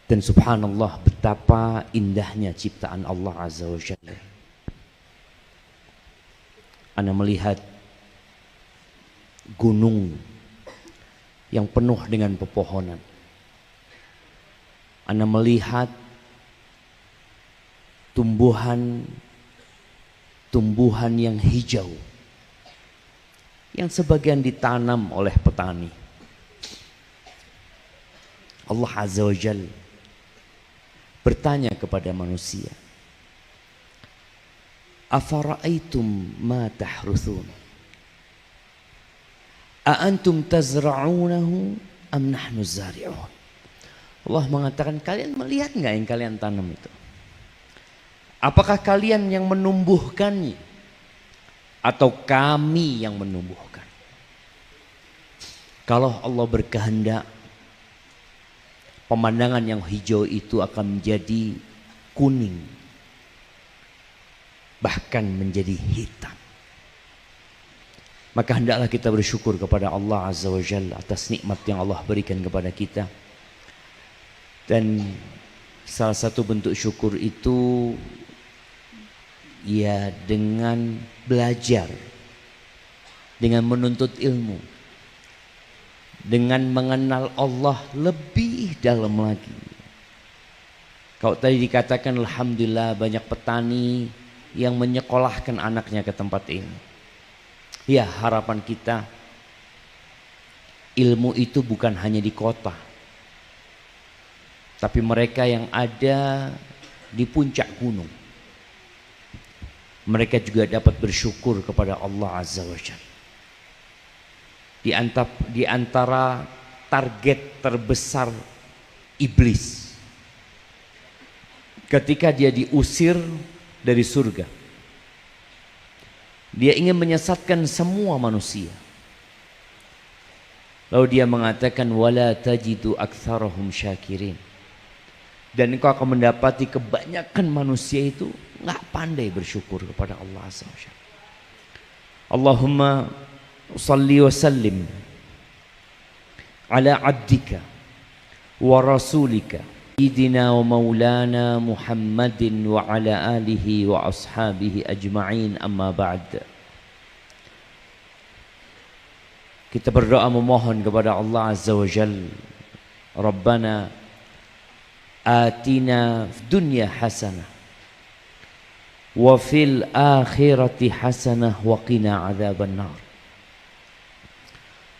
Dan subhanallah betapa indahnya ciptaan Allah Azza wa Jalla. Ana melihat gunung yang penuh dengan pepohonan. Ana melihat tumbuhan yang hijau yang sebagian ditanam oleh petani. Allah Azza wa Jalla bertanya kepada manusia, afara'aitum ma tahruthun a antum tazra'unahu am nahnu zari'un. Allah mengatakan, kalian melihat enggak yang kalian tanam itu? Apakah kalian yang menumbuhkannya atau kami yang menumbuhkan? Kalau Allah berkehendak, pemandangan yang hijau itu akan menjadi kuning, bahkan menjadi hitam. Maka hendaklah kita bersyukur kepada Allah Azza wa Jalla atas nikmat yang Allah berikan kepada kita. Dan salah satu bentuk syukur itu ya dengan belajar, dengan menuntut ilmu, dengan mengenal Allah lebih dalam lagi. Kalau tadi dikatakan alhamdulillah banyak petani yang menyekolahkan anaknya ke tempat ini. Ya, harapan kita ilmu itu bukan hanya di kota, tapi mereka yang ada di puncak gunung, mereka juga dapat bersyukur kepada Allah Azza wa Jalla. Di antara target terbesar iblis ketika dia diusir dari surga, dia ingin menyesatkan semua manusia. Lalu dia mengatakan, wala tajidu aktsarahum syakirin. Dan engkau akan mendapati kebanyakan manusia itu nggak pandai bersyukur kepada Allah Azza wa Jalla. Allahumma salli wa sallim ala abdika wa rasulika sayyidina wa maulana Muhammadin wa ala alihi wa ashabihi ajma'in, amma ba'd. Kita berdoa memohon kepada Allah Azza wa Jalla, Rabbana atina fid dunya hasanah wa fil akhirati hasanah wa qina adzabannar.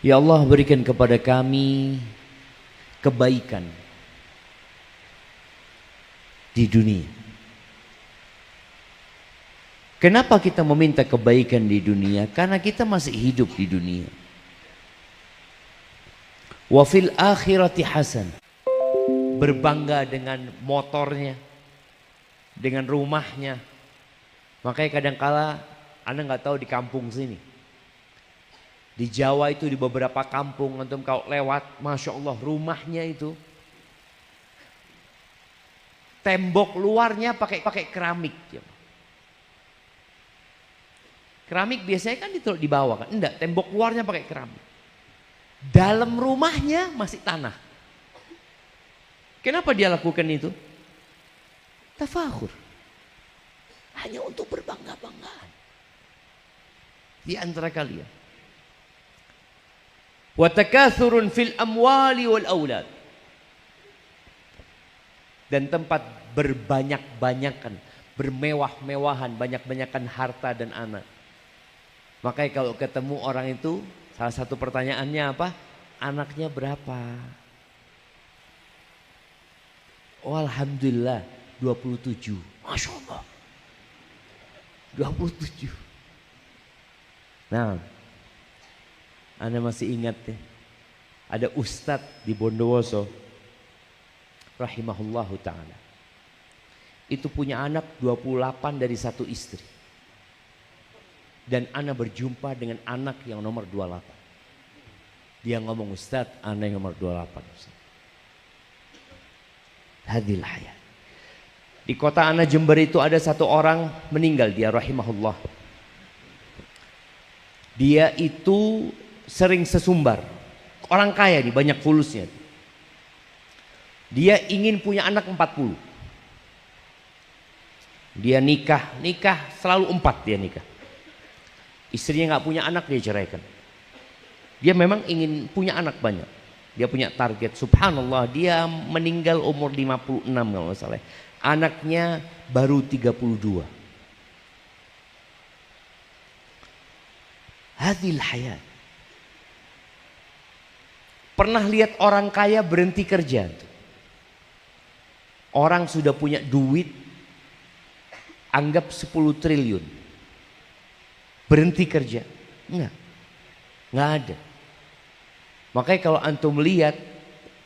Ya Allah, berikan kepada kami kebaikan di dunia. Kenapa kita meminta kebaikan di dunia? Karena kita masih hidup di dunia. Wa fil akhirati hasan. Berbangga dengan motornya, dengan rumahnya. Makanya kadangkala Anda nggak tahu di kampung sini, di Jawa itu di beberapa kampung antum kalau lewat, masya Allah rumahnya itu tembok luarnya pakai keramik. Keramik biasanya kan ditaruh di bawah kan, enggak, tembok luarnya pakai keramik. Dalam rumahnya masih tanah. Kenapa dia lakukan itu? Tafakhur. Hanya untuk berbangga-banggaan di antara kalian. Wa takathurun fil amwali wal aulad. Dan tempat berbanyak-banyakan, bermewah-mewahan, banyak-banyakan harta dan anak. Makanya kalau ketemu orang itu, salah satu pertanyaannya apa? Anaknya berapa? Oh alhamdulillah 27. Masya Allah. 27. Nah, Anda masih ingat ya? Ada ustadz di Bondowoso, rahimahullahu ta'ala. Itu punya anak 28 dari satu istri. Dan Ana berjumpa dengan anak yang nomor 28. Dia ngomong, Ustadz, Ana yang nomor 28. Ustadz. Hadil hayat. Di kota Ana Jember itu ada satu orang meninggal, dia rahimahullah. Dia itu sering sesumbar. Orang kaya nih, banyak fulusnya. Dia ingin punya anak 40. Dia nikah selalu 4 dia nikah. Istrinya nggak punya anak dia ceraikan. Dia memang ingin punya anak banyak. Dia punya target. Subhanallah, dia meninggal umur 56 kalau nggak salah. Anaknya baru 32. Hadil hayat. Pernah lihat orang kaya berhenti kerja? Orang sudah punya duit, anggap 10 triliun. Berhenti kerja? Nggak ada. Makanya kalau antum lihat,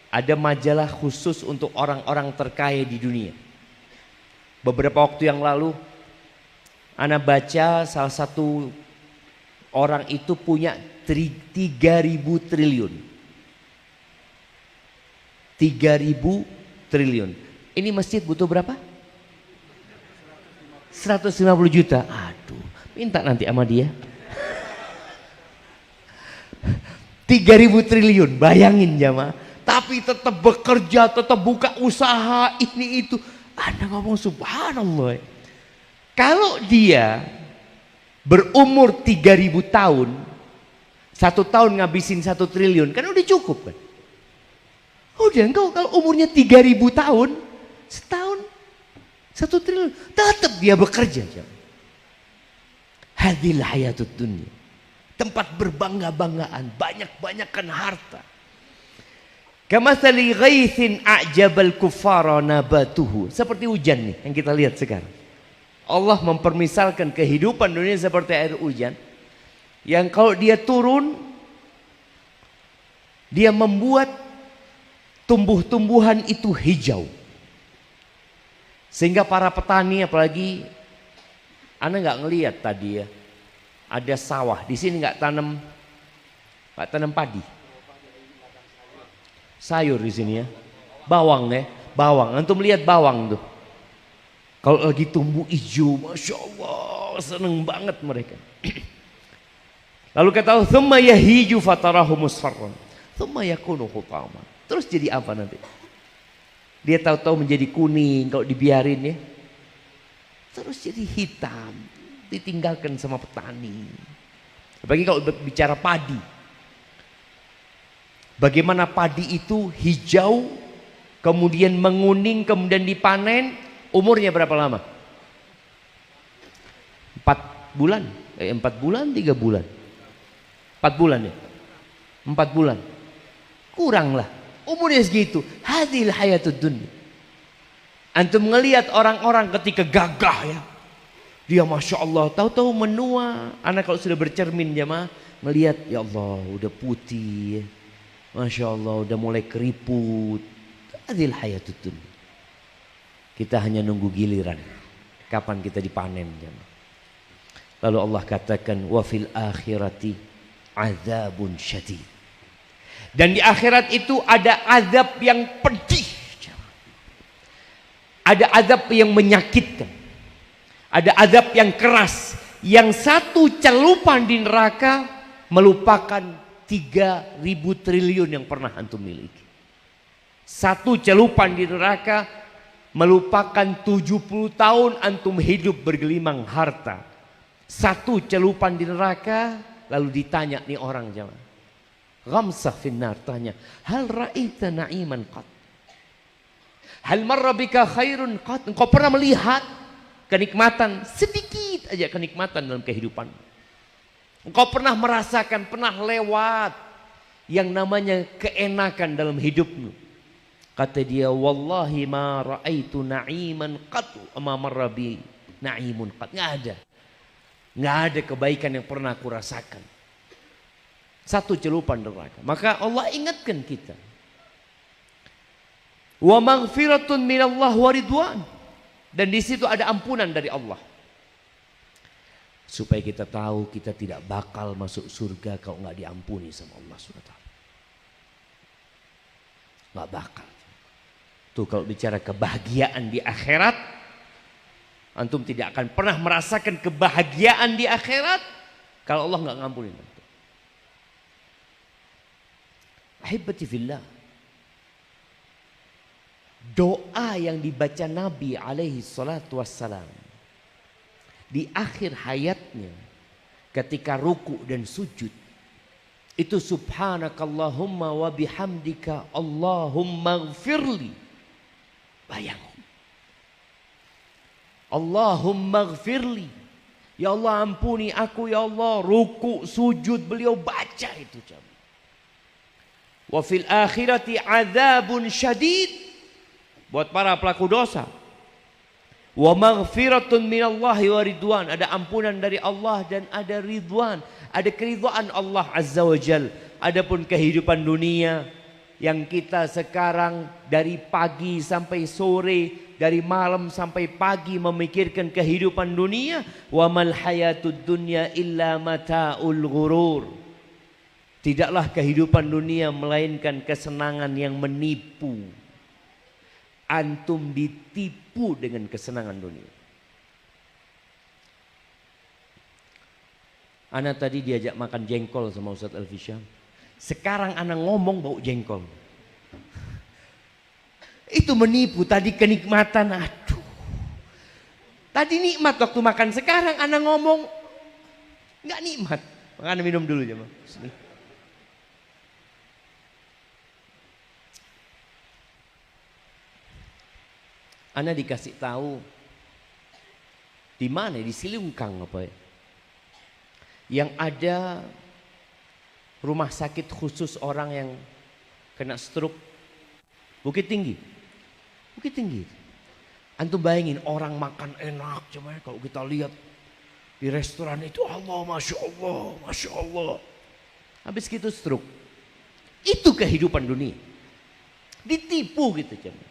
ada majalah khusus untuk orang-orang terkaya di dunia. Beberapa waktu yang lalu, ana baca salah satu orang itu punya 3.000 triliun. 3.000 triliun. Ini masjid butuh berapa? 150 juta. Aduh, minta nanti sama dia. 3.000 triliun, bayangin jamaah. Tapi tetap bekerja, tetap buka usaha, ini itu. Anda ngomong subhanallah. Kalau dia berumur 3.000 tahun, 1 tahun ngabisin 1 triliun, kan udah cukup kan? Udah, engkau kalau umurnya 3.000 tahun, setahun 1 triliun, tetap dia bekerja. Hadil hayatud dunia, tempat berbangga-banggaan, banyak-banyakan harta. Kamatsali ghaithin a'jabal kuffara nabatuhu, seperti hujan nih yang kita lihat sekarang. Allah mempermisalkan kehidupan dunia seperti air hujan yang kalau dia turun, dia membuat tumbuh-tumbuhan itu hijau. Sehingga para petani, apalagi Anda nggak ngelihat tadi ya, ada sawah di sini, nggak tanam padi, sayur di sini ya, bawang ya, bawang. Antum lihat bawang tuh, kalau lagi tumbuh hijau, masya Allah, seneng banget mereka. Lalu kata thumma yahiju fatarahu musfarran thumma yakunu hutama. Terus jadi apa nanti? Dia tahu-tahu menjadi kuning kalau dibiarin ya. Terus jadi hitam, ditinggalkan sama petani. Apalagi kalau bicara padi. Bagaimana padi itu hijau, kemudian menguning, kemudian dipanen, umurnya berapa lama? 4 bulan, 4 bulan, 3 bulan. 4 bulan ya? 4 bulan. Kurang lah. Umurnya segitu. Hadil hayatud dunya. Antum ngelihat orang-orang ketika gagah ya. Dia masya Allah, tahu-tahu menua. Anak kalau sudah bercermin jamaah, ngelihat ya Allah udah putih. Masya Allah udah mulai keriput. Hadil hayatud dunya. Kita hanya nunggu giliran. Kapan kita dipanen jamaah. Lalu Allah katakan wa fil akhirati azabun syadid. Dan di akhirat itu ada azab yang pedih. Ada azab yang menyakitkan. Ada azab yang keras. Yang satu celupan di neraka melupakan 3.000 triliun yang pernah antum miliki. Satu celupan di neraka melupakan 70 tahun antum hidup bergelimang harta. Satu celupan di neraka, lalu ditanya nih orang jamaah. Ghamsah finnar, tanya, hal ra'aita na'iman qat? Hal marra bika khairun qat? Engkau pernah melihat kenikmatan, sedikit aja kenikmatan dalam kehidupan? Engkau pernah merasakan, pernah lewat yang namanya keenakan dalam hidupmu? Kata dia, wallahi ma ra'aitu na'iman qat ma marra bi na'imun qat. Nggak ada. Nggak ada kebaikan yang pernah aku rasakan. Satu celupan neraka. Maka Allah ingatkan kita. Wa maghfiratun minallah wa ridwan. Dan di situ ada ampunan dari Allah. Supaya kita tahu kita tidak bakal masuk surga kalau nggak diampuni sama Allah SWT. Nggak bakal. Tuh kalau bicara kebahagiaan di akhirat, antum tidak akan pernah merasakan kebahagiaan di akhirat kalau Allah nggak ngampunin antum. Ahibati fillah. doa yang dibaca Nabi alaihi salatu wassalam di akhir hayatnya ketika ruku dan sujud itu subhanakallahumma wa bihamdika Allahumma gfirli. Bayangin. Allahumma gfirli. Ya Allah ampuni aku ya Allah. Ruku sujud beliau baca itu. Wa fil akhirati adzabun syadid. Buat para pelaku dosa. Wa maghfiratun minallahi wa ridwan. Ada ampunan dari Allah dan ada ridwan. Ada keridhaan Allah Azza wa Jal. Adapun kehidupan dunia yang kita sekarang dari pagi sampai sore, dari malam sampai pagi memikirkan kehidupan dunia. Wa mal hayatud dunya illa mata'ul ghurur. Tidaklah kehidupan dunia melainkan kesenangan yang menipu. Antum ditipu dengan kesenangan dunia. Ana tadi diajak makan jengkol sama Ustadz Alfisyam. Sekarang ana ngomong bau jengkol. Itu menipu, tadi kenikmatan. Aduh. Tadi nikmat waktu makan, sekarang ana ngomong nggak nikmat. Makanya minum dulu ya, Bang. Ana dikasih tahu di mana, di Silungkang apa ya? Yang ada rumah sakit khusus orang yang kena stroke. Bukit Tinggi. Bukit Tinggi. Antum bayangin orang makan enak, cuma kalau kita lihat di restoran itu Allah, Masya Allah, Masya Allah. Habis gitu stroke. Itu kehidupan dunia. Ditipu gitu cuma.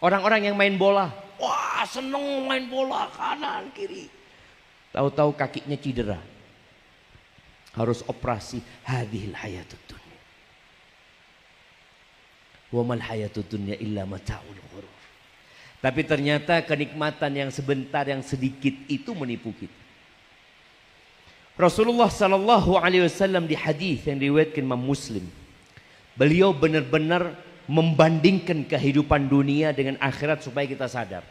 Orang-orang yang main bola, wah seneng main bola kanan kiri. Tahu-tahu kakinya cedera. Harus operasi. Hadhil hayatud dunya. Wa mal hayatud dunya illa mata'ul ghurur. Tapi ternyata kenikmatan yang sebentar, yang sedikit itu menipu kita. Rasulullah sallallahu alaihi wasallam di hadis yang diriwayatkan Imam Muslim, beliau benar-benar membandingkan kehidupan dunia dengan akhirat supaya kita sadar.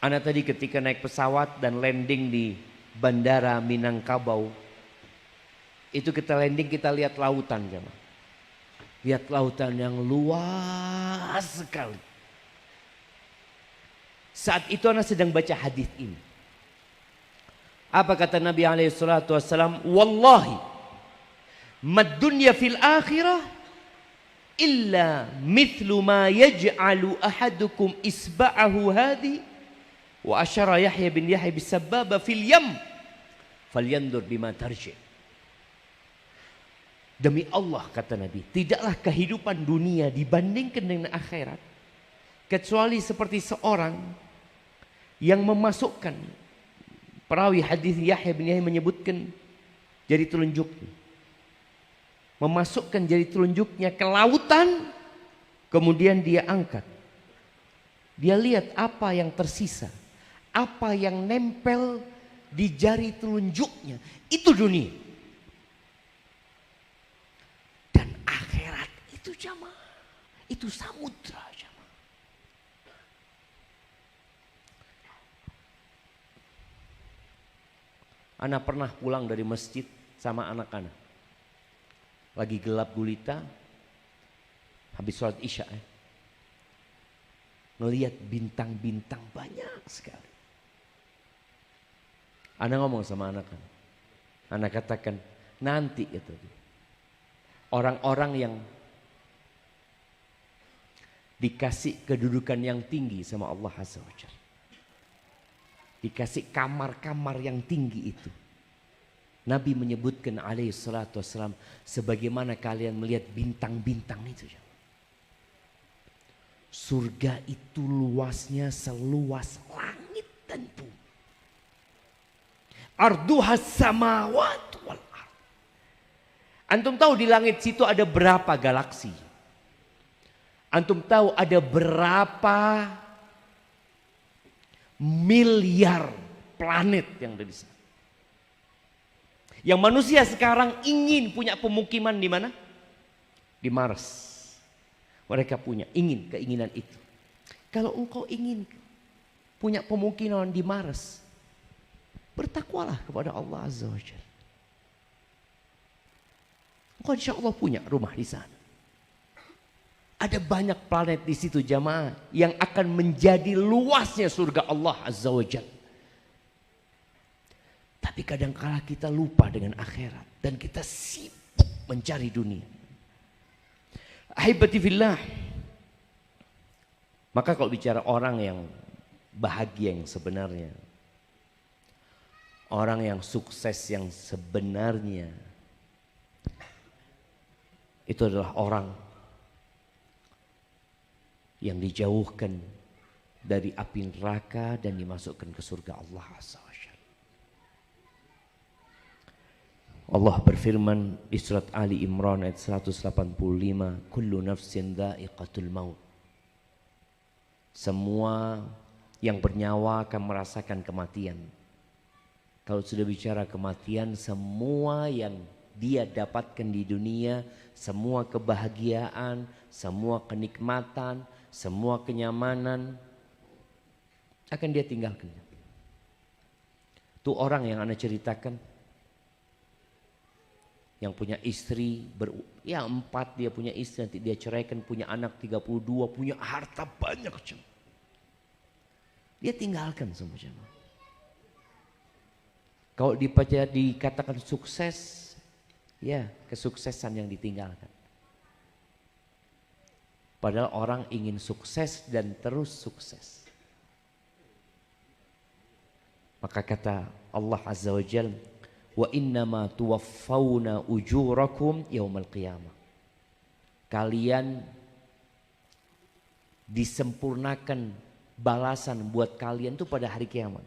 Ana tadi ketika naik pesawat dan landing di Bandara Minangkabau, itu kita landing, kita lihat lautan, jemaah. Lihat lautan yang luas sekali. Saat itu ana sedang baca hadis ini. Apa kata Nabi alaihi salatu wasallam? Wallahi mad dunya fil akhirah illa mithlu ma yaj'alu ahadukum isba'ahu hadhi wa asyara Yahya bin Yahya bisababa fil yam falyandur bima tarji. Demi Allah kata Nabi, tidaklah kehidupan dunia dibandingkan dengan akhirat kecuali seperti seorang yang memasukkan, perawi hadis Yahya bin Yahya menyebutkan jari telunjuknya, memasukkan jari telunjuknya ke lautan, kemudian dia angkat, dia lihat apa yang tersisa, apa yang nempel di jari telunjuknya, itu dunia. Dan akhirat itu jamaah, itu samudra jamaah. Anak pernah pulang dari masjid sama anak-anak, lagi gelap gulita, habis sholat isya, ngelihat bintang-bintang banyak sekali. Anak ngomong sama anak-anak, anak katakan nanti itu orang-orang yang dikasih kedudukan yang tinggi sama Allah Azza wa Jalla, dikasih kamar-kamar yang tinggi itu, Nabi menyebutkan alaihi salatu wassalam, sebagaimana kalian melihat bintang-bintang itu. Surga itu luasnya seluas langit dan bumi. Arduhas samawat wal ard. Antum tahu di langit situ ada berapa galaksi? Antum tahu ada berapa miliar planet yang ada di sana? Yang manusia sekarang ingin punya pemukiman di mana? di Mars. Mereka punya keinginan itu. Kalau engkau ingin punya pemukiman di Mars, bertakwalah kepada Allah Azza wa Jalla. Engkau insya Allah punya rumah di sana. Ada banyak planet di situ jamaah yang akan menjadi luasnya surga Allah Azza wa Jalla. Tapi kadangkala kita lupa dengan akhirat dan kita sibuk mencari dunia. Ahibati fillah. Maka kalau bicara orang yang bahagia yang sebenarnya, orang yang sukses yang sebenarnya, itu adalah orang yang dijauhkan dari api neraka dan dimasukkan ke surga Allah Azza wa Jalla. Allah berfirman di surat Ali Imran ayat 185, kullu nafsin dha'iqatul maut. Semua yang bernyawa akan merasakan kematian. Kalau sudah bicara kematian, semua yang dia dapatkan di dunia, semua kebahagiaan, semua kenikmatan, semua kenyamanan akan dia tinggalkan. Itu orang yang Anda ceritakan, yang punya istri, 4 dia punya istri, nanti dia ceraikan, punya anak 32, punya harta banyak. Dia tinggalkan semua jemaah. Kalau dikatakan sukses, ya kesuksesan yang ditinggalkan. Padahal orang ingin sukses dan terus sukses. Maka kata Allah Azza wa Jalla, wa innama tuwaffawna ujurakum yaumal qiyamah. Kalian disempurnakan balasan buat kalian itu pada hari kiamat.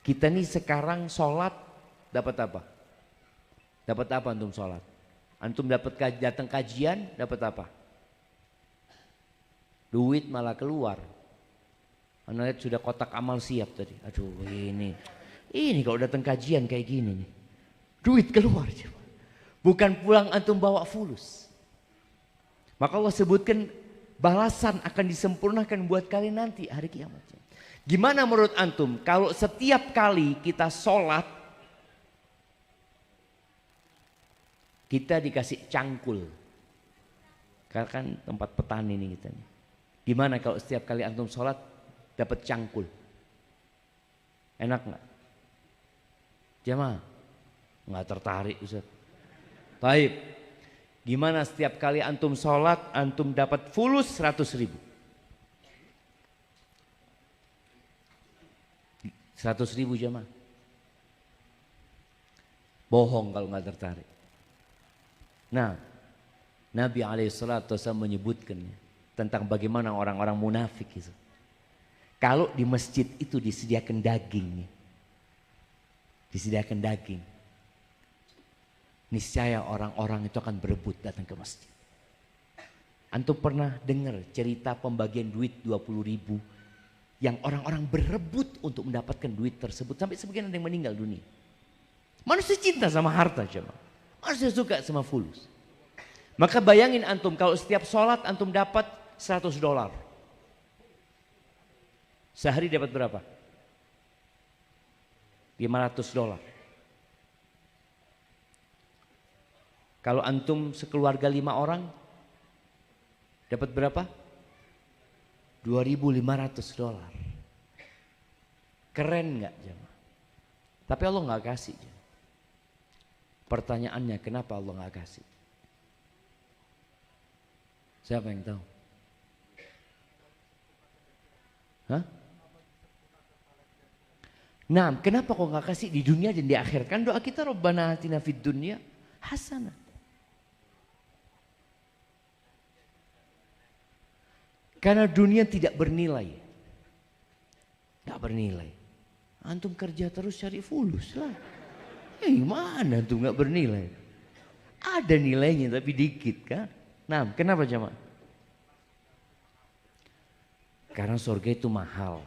Kita nih sekarang sholat dapat apa? Dapat apa antum sholat? Antum datang kajian dapat apa? Duit malah keluar. Anda lihat sudah kotak amal siap tadi. Aduh ini kalau datang kajian kayak gini nih. Duit keluar. Bukan pulang antum bawa fulus. Maka Allah sebutkan balasan akan disempurnakan buat kalian nanti hari kiamat. Gimana menurut antum kalau setiap kali kita sholat kita dikasih cangkul? Karena kan tempat petani nih kita nih. Gimana kalau setiap kali antum sholat dapat cangkul? Enak nggak? Jamaah nggak tertarik Ustaz. Baik. Gimana setiap kali antum sholat antum dapat fulus 100.000? 100.000 jamaah. Bohong kalau nggak tertarik. Nah, Nabi SAW menyebutkan tentang bagaimana orang-orang munafik itu. Kalau di masjid itu disediakan daging, niscaya orang-orang itu akan berebut datang ke masjid. Antum pernah dengar cerita pembagian duit 20.000 yang orang-orang berebut untuk mendapatkan duit tersebut sampai sebagian ada yang meninggal dunia. Manusia cinta sama harta jemaah. Manusia suka sama fulus. Maka bayangin antum kalau setiap sholat antum dapat $100. Sehari dapat berapa? $500. Kalau antum sekeluarga 5 orang dapat berapa? $2.500. Keren nggak jemaah? Tapi Allah nggak kasih. Pertanyaannya kenapa Allah nggak kasih? Siapa yang tahu? Hah? Nah, kenapa kok nggak kasih di dunia dan di akhir? Kan doa kita Rabbana atina fid dunya hasanah. Karena dunia tidak bernilai. Tidak bernilai. Antum kerja terus cari fulus lah. Gimana antum gak bernilai? Ada nilainya tapi dikit kan. Nah kenapa jemaah? Karena surga itu mahal.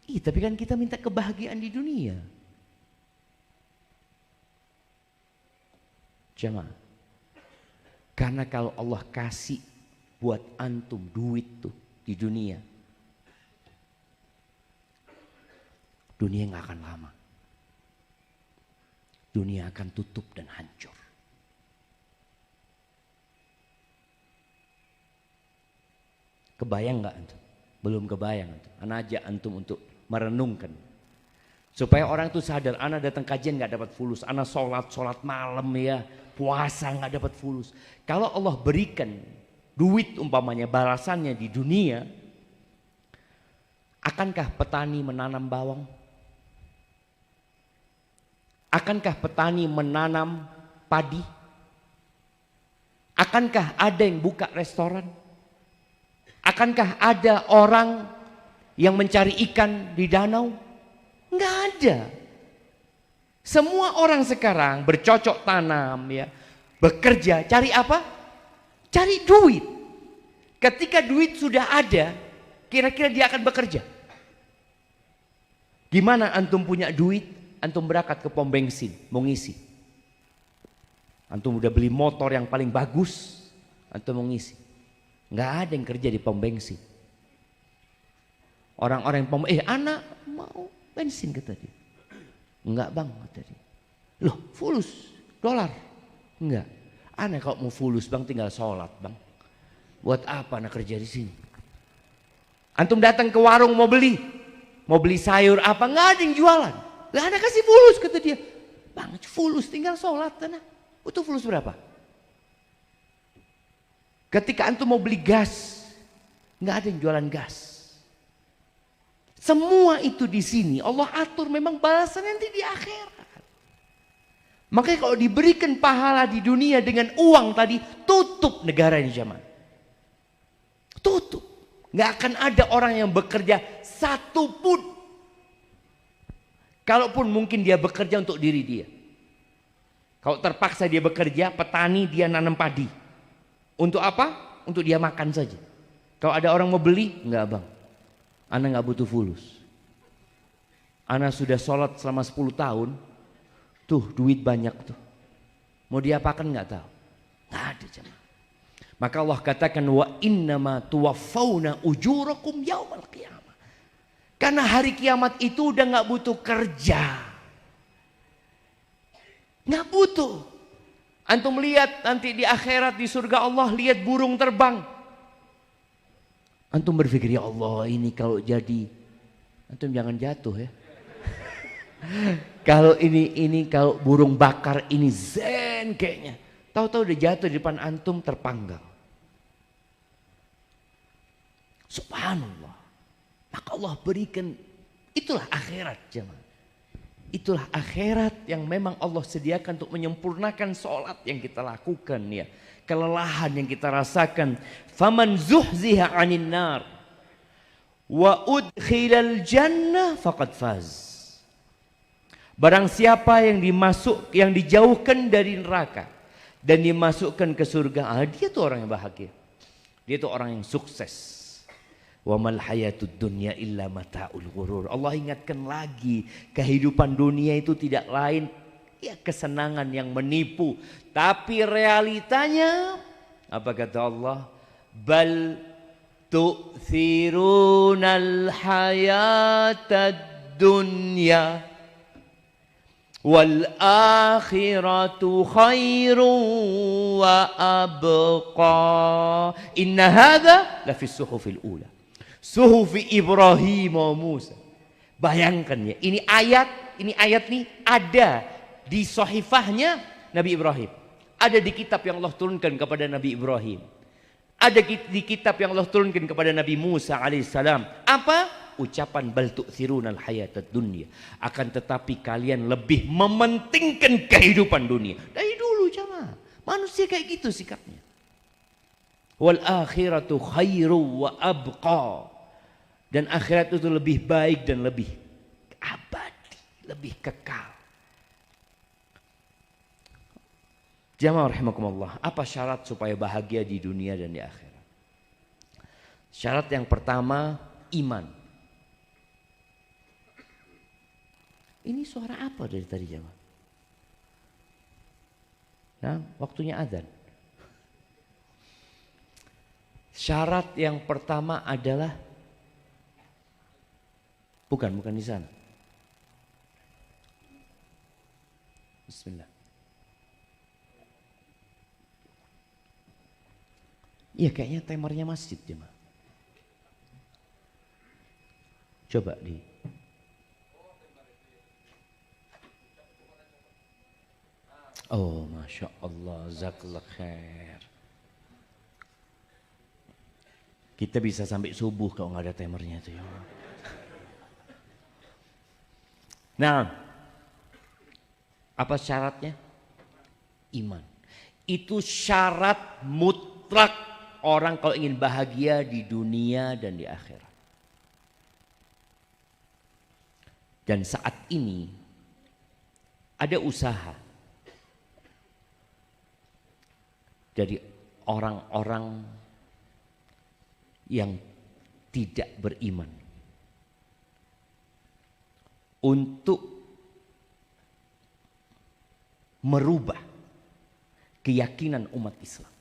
Tapi kan kita minta kebahagiaan di dunia. Jemaah, Karena kalau Allah kasih buat antum duit tuh di dunia, dunia nggak akan lama. Dunia akan tutup dan hancur. Kebayang nggak antum? Belum kebayang antum. Ana ajak antum untuk merenungkan. Supaya orang itu sadar, ana datang kajian nggak dapat fulus, ana sholat malam ya, puasa nggak dapat fulus. Kalau Allah berikan duit umpamanya balasannya di dunia, akankah petani menanam bawang? Akankah petani menanam padi? Akankah ada yang buka restoran? Akankah ada orang yang mencari ikan di danau? Enggak ada. Semua orang sekarang bercocok tanam ya, bekerja, cari apa? Cari duit. Ketika duit sudah ada, kira-kira dia akan bekerja. Gimana antum punya duit, antum berangkat ke pom bensin, mau ngisi. Antum udah beli motor yang paling bagus, antum mau ngisi. Enggak ada yang kerja di pom bensin. Orang-orang yang anak mau bensin kata dia. Enggak bang kata dia. Loh fulus dolar. Enggak. Anak kalau mau fulus bang tinggal sholat bang. Buat apa anak kerja di sini? Antum datang ke warung mau beli sayur apa, enggak ada yang jualan. Lah anak kasih fulus kata dia. Bang fulus tinggal sholat anak. Butuh fulus berapa? Ketika antum mau beli gas, enggak ada yang jualan gas. Semua itu di sini Allah atur, memang balasan nanti di akhirat. Makanya kalau diberikan pahala di dunia dengan uang tadi, tutup negara ini jamaah. Tutup. Nggak akan ada orang yang bekerja satupun. Kalaupun mungkin dia bekerja untuk diri dia. Kalau terpaksa dia bekerja, petani dia nanam padi. Untuk apa? Untuk dia makan saja. Kalau ada orang mau beli, enggak bang. Ana nggak butuh fulus. Ana sudah sholat selama 10 tahun. Tuh duit banyak tuh. Mau diapakan nggak tahu. Nggak ada jemaah. Maka Allah katakan wa innama tuwaffawna ujurakum yaumal qiyamah. Karena hari kiamat itu udah nggak butuh kerja. Nggak butuh. Antum lihat nanti di akhirat di surga Allah, lihat burung terbang. Antum berpikir ya Allah ini kalau jadi, antum jangan jatuh ya. Kalau ini kalau burung bakar ini zen kayaknya. Tahu-tahu udah jatuh di depan antum terpanggal. Subhanallah. Maka Allah berikan, itulah akhirat jemaah. Itulah akhirat yang memang Allah sediakan untuk menyempurnakan sholat yang kita lakukan ya. Kelelahan yang kita rasakan. Faman zuhziha 'anil nar wa udkhilal jannah faqad faz. Barang siapa yang dijauhkan dari neraka dan dimasukkan ke surga, dia tuh orang yang bahagia. Dia tuh orang yang sukses. Wa mal hayatud dunya illa mata'ul ghurur. Allah ingatkan lagi, kehidupan dunia itu tidak lain ya kesenangan yang menipu. Tapi realitanya apa kata Allah? Bal tu'thirunal hayatad dunya wal akhiratu khairu wa abqa. Inna hadza la fi suhufil ula. Suhufi Ibrahim wa Musa. Bayangkan ya, ini ayat nih ada di sahifahnya Nabi Ibrahim. Ada di kitab yang Allah turunkan kepada Nabi Ibrahim. Ada di kitab yang Allah turunkan kepada Nabi Musa alaihissalam. Apa? Ucapan bal tu'thirunal hayatad dunya. Akan tetapi kalian lebih mementingkan kehidupan dunia. Dari dulu jemaah. Manusia kayak gitu sikapnya. Wal akhiratu khairu wa abqa. Dan akhirat itu lebih baik dan lebih abadi, lebih kekal. Jamaah rahimakumullah, apa syarat supaya bahagia di dunia dan di akhirat? Syarat yang pertama, iman. Ini suara apa dari tadi jamaah? Nah, waktunya azan. Syarat yang pertama adalah bukan di sana. Bismillah. Iya kayaknya timernya masjid jemaah. Coba di. Oh, masya Allah, jazakallah khair. Kita bisa sampai subuh kalau nggak ada timernya itu ya. Nah, apa syaratnya? Iman. Itu syarat mutlak orang kalau ingin bahagia di dunia dan di akhirat. Dan saat ini ada usaha dari orang-orang yang tidak beriman untuk merubah keyakinan umat Islam.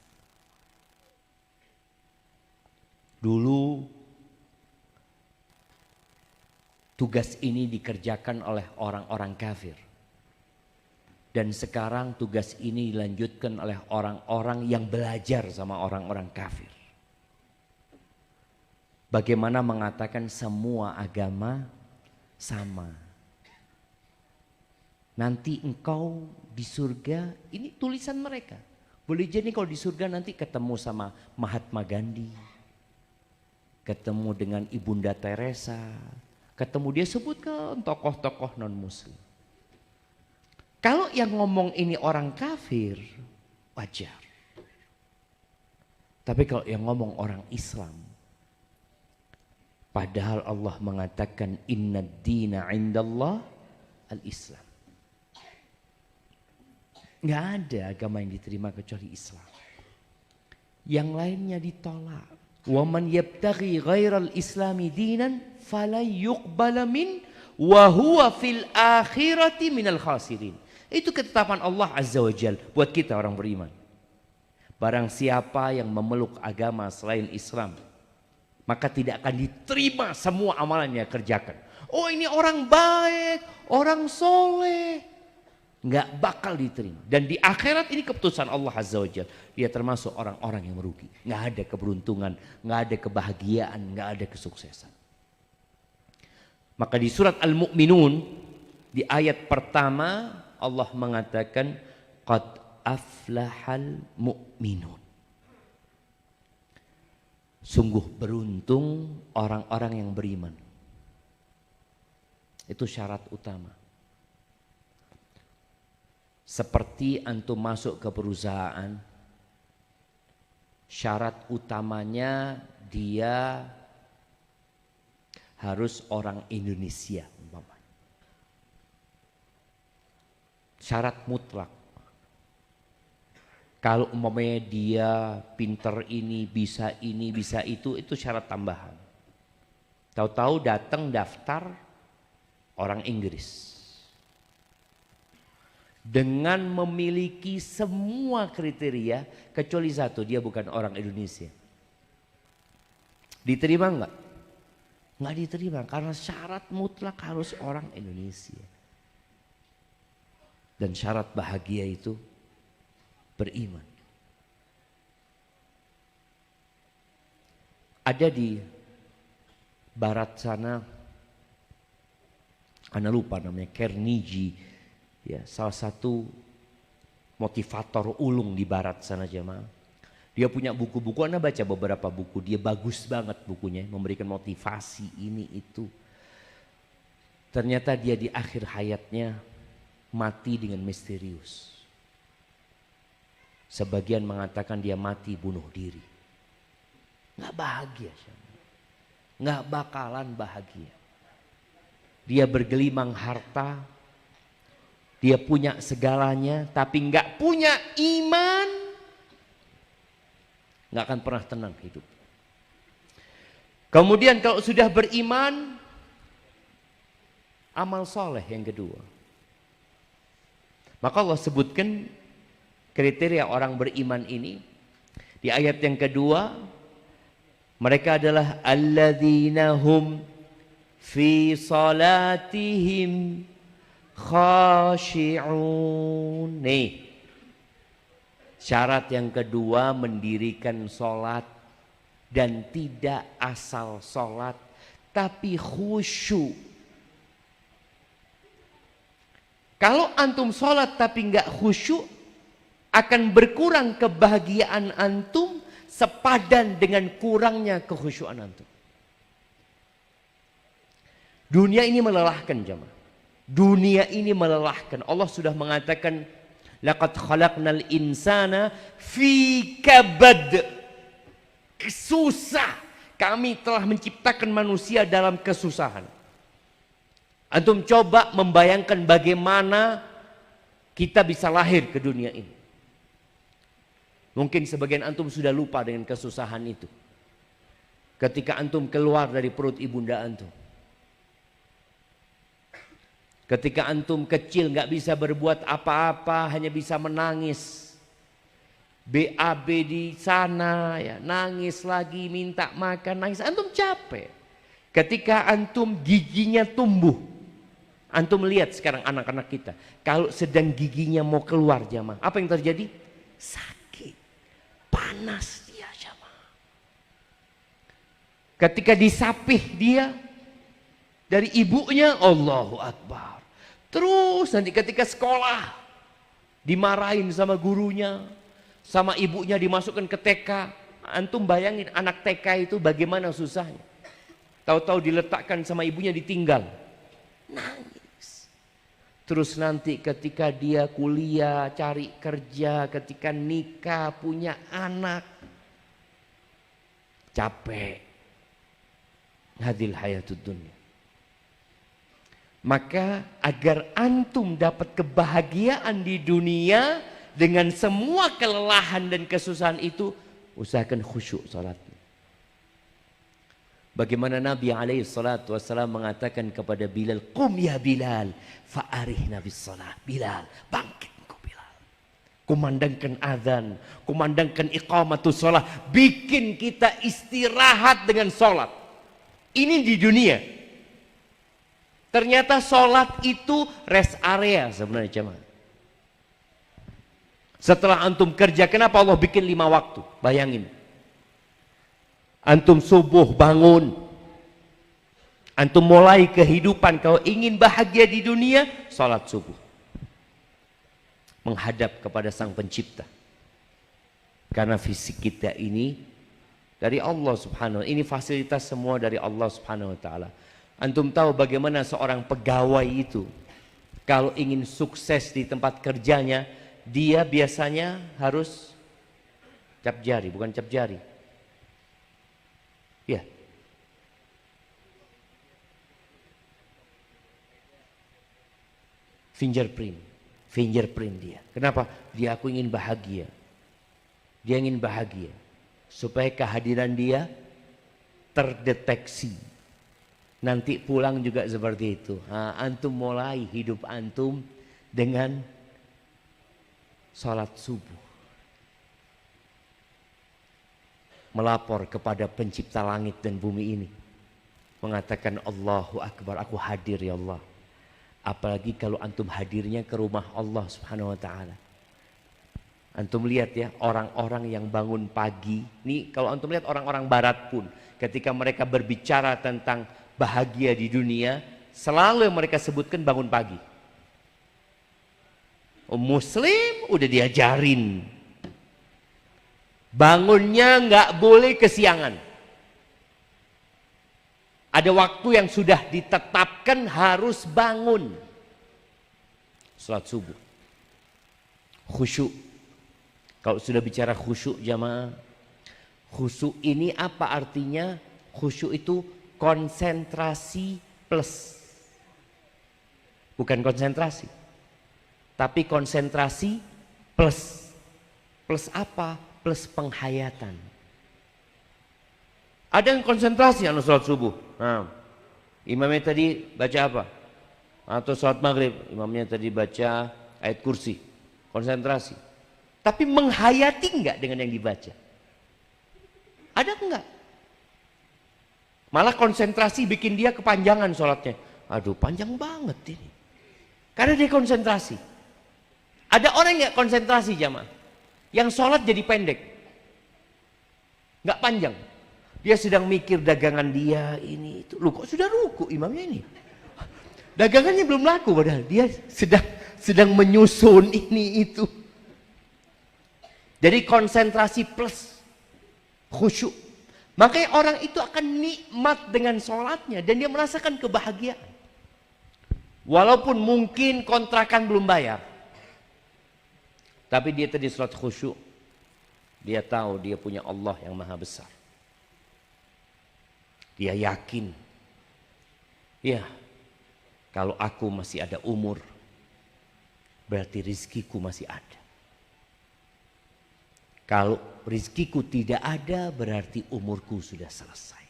Dulu tugas ini dikerjakan oleh orang-orang kafir. Dan sekarang tugas ini dilanjutkan oleh orang-orang yang belajar sama orang-orang kafir. Bagaimana mengatakan semua agama sama. Nanti engkau di surga, ini tulisan mereka. Boleh jadi kalau di surga nanti ketemu sama Mahatma Gandhi. Ketemu dengan Ibunda Teresa. Ketemu dia sebutkan tokoh-tokoh non-muslim. Kalau yang ngomong ini orang kafir, wajar. Tapi kalau yang ngomong orang Islam, padahal Allah mengatakan inna dina indallah al-Islam. Nggak ada agama yang diterima kecuali Islam. Yang lainnya ditolak. Wa man yabtaghi ghairal islami dinan fala yuqbala min wa huwa fil akhirati minal khasirin. Itu ketetapan Allah Azza wa Jal buat kita orang beriman. Barang siapa yang memeluk agama selain Islam, maka tidak akan diterima semua amalan yang kerjakan. Oh ini orang baik, orang soleh. Nggak bakal diterima. Dan di akhirat ini keputusan Allah Azza wa Jal. Dia termasuk orang-orang yang merugi. Nggak ada keberuntungan, nggak ada kebahagiaan, nggak ada kesuksesan. Maka di surat Al-Mu'minun, di ayat pertama, Allah mengatakan qad aflahal mu'minun. Sungguh beruntung orang-orang yang beriman. Itu syarat utama. Seperti antum masuk ke perusahaan, syarat utamanya dia harus orang Indonesia. Syarat mutlak. Kalau umpamanya dia pinter ini, bisa itu syarat tambahan. Tahu-tahu datang daftar orang Inggris. Dengan memiliki semua kriteria, kecuali satu, dia bukan orang Indonesia. Diterima enggak? Enggak diterima, karena syarat mutlak harus orang Indonesia. Dan syarat bahagia itu beriman. Ada di barat sana, Anda lupa namanya, Carnegie, ya, salah satu motivator ulung di barat sana jemaah. Dia punya buku-buku, Anda baca beberapa buku, dia bagus banget bukunya, memberikan motivasi ini itu. Ternyata dia di akhir hayatnya mati dengan misterius. Sebagian mengatakan dia mati bunuh diri. Nggak bahagia, nggak bakalan bahagia. Dia bergelimang harta, dia punya segalanya, tapi nggak punya iman, nggak akan pernah tenang hidup. Kemudian kalau sudah beriman, amal soleh yang kedua. Maka Allah sebutkan kriteria orang beriman ini di ayat yang kedua, Mereka adalah alladzina hum fi salatihim khashi'un. Nih, syarat yang kedua mendirikan sholat, dan tidak asal sholat tapi khusyuk. Kalau antum sholat tapi nggak khusyuk, akan berkurang kebahagiaan antum sepadan dengan kurangnya kekhusyuan antum. Dunia ini melelahkan jemaah. Dunia ini melelahkan. Allah sudah mengatakan, laqad khalaqnal insana fi kabad. Susah. Kami telah menciptakan manusia dalam kesusahan. Antum coba membayangkan bagaimana kita bisa lahir ke dunia ini. Mungkin sebagian antum sudah lupa dengan kesusahan itu. Ketika antum keluar dari perut ibunda antum. Ketika antum kecil nggak bisa berbuat apa-apa, hanya bisa menangis. BAB di sana, ya, nangis lagi, minta makan, nangis. Antum capek. Ketika antum giginya tumbuh, antum lihat sekarang anak-anak kita, kalau sedang giginya mau keluar jamaah, apa yang terjadi? Sakit, panas dia jamaah. Ketika disapih dia dari ibunya, Allahu Akbar. Terus nanti ketika sekolah dimarahin sama gurunya, sama ibunya dimasukkan ke TK. Antum bayangin anak TK itu bagaimana susahnya. Tahu-tahu diletakkan sama ibunya ditinggal. Nangis. Terus nanti ketika dia kuliah, cari kerja, ketika nikah, punya anak. Capek. Hadil hayatud dunya. Maka agar antum dapat kebahagiaan di dunia, dengan semua kelelahan dan kesusahan itu, usahakan khusyuk salatnya. Bagaimana Nabi SAW mengatakan kepada Bilal, "Qum ya Bilal, fa'arihna bis salat." Bilal, bangkit engkau Bilal. Kumandangkan azan, kumandangkan iqamatus salat, bikin kita istirahat dengan salat. Ini di dunia. Ternyata salat itu rest area sebenarnya jemaah. Setelah antum kerja, kenapa Allah bikin 5 waktu? Bayangin. Antum subuh bangun. Antum mulai kehidupan. Kalau ingin bahagia di dunia, salat subuh. Menghadap kepada Sang Pencipta. Karena fisik kita ini dari Allah Subhanahu wa ta'ala. Ini fasilitas semua dari Allah Subhanahu wa ta'ala. Antum tahu bagaimana seorang pegawai itu, kalau ingin sukses di tempat kerjanya, dia biasanya harus cap jari, bukan cap jari. Ya. Fingerprint dia. Kenapa? Dia aku ingin bahagia. Dia ingin bahagia. Supaya kehadiran dia terdeteksi. Nanti pulang juga seperti itu. Nah, antum mulai hidup antum dengan salat subuh. Melapor kepada pencipta langit dan bumi ini. Mengatakan Allahu Akbar, aku hadir ya Allah. Apalagi kalau antum hadirnya ke rumah Allah Subhanahu wa ta'ala. Antum lihat ya, orang-orang yang bangun pagi. Nih kalau antum lihat orang-orang barat pun, ketika mereka berbicara tentang bahagia di dunia, selalu yang mereka sebutkan bangun pagi. Muslim udah diajarin bangunnya nggak boleh kesiangan. Ada waktu yang sudah ditetapkan harus bangun. Salat subuh. Khusyuk. Kalau sudah bicara khusyuk jamaah, khusyuk ini apa artinya? Khusyuk itu konsentrasi plus. Bukan konsentrasi, tapi konsentrasi plus. Plus apa? Plus penghayatan. Ada yang konsentrasi anu sholat subuh. Nah, imamnya tadi baca apa? Atau sholat maghrib, imamnya tadi baca ayat kursi. Konsentrasi. Tapi menghayati enggak dengan yang dibaca? Ada enggak? Malah konsentrasi bikin dia kepanjangan sholatnya. Aduh, panjang banget ini. Karena dia konsentrasi. Ada orang yang konsentrasi jamaah, yang sholat jadi pendek, nggak panjang. Dia sedang mikir dagangan dia ini itu. Lu kok sudah ruku imamnya ini? Dagangannya belum laku padahal dia sedang menyusun ini itu. Jadi konsentrasi plus khusyuk. Makanya orang itu akan nikmat dengan sholatnya dan dia merasakan kebahagiaan. Walaupun mungkin kontrakan belum bayar, tapi dia tadi sholat khusyuk. Dia tahu dia punya Allah yang maha besar. Dia yakin, ya, kalau aku masih ada umur, berarti rizkiku masih ada. Kalau rizkiku tidak ada, berarti umurku sudah selesai.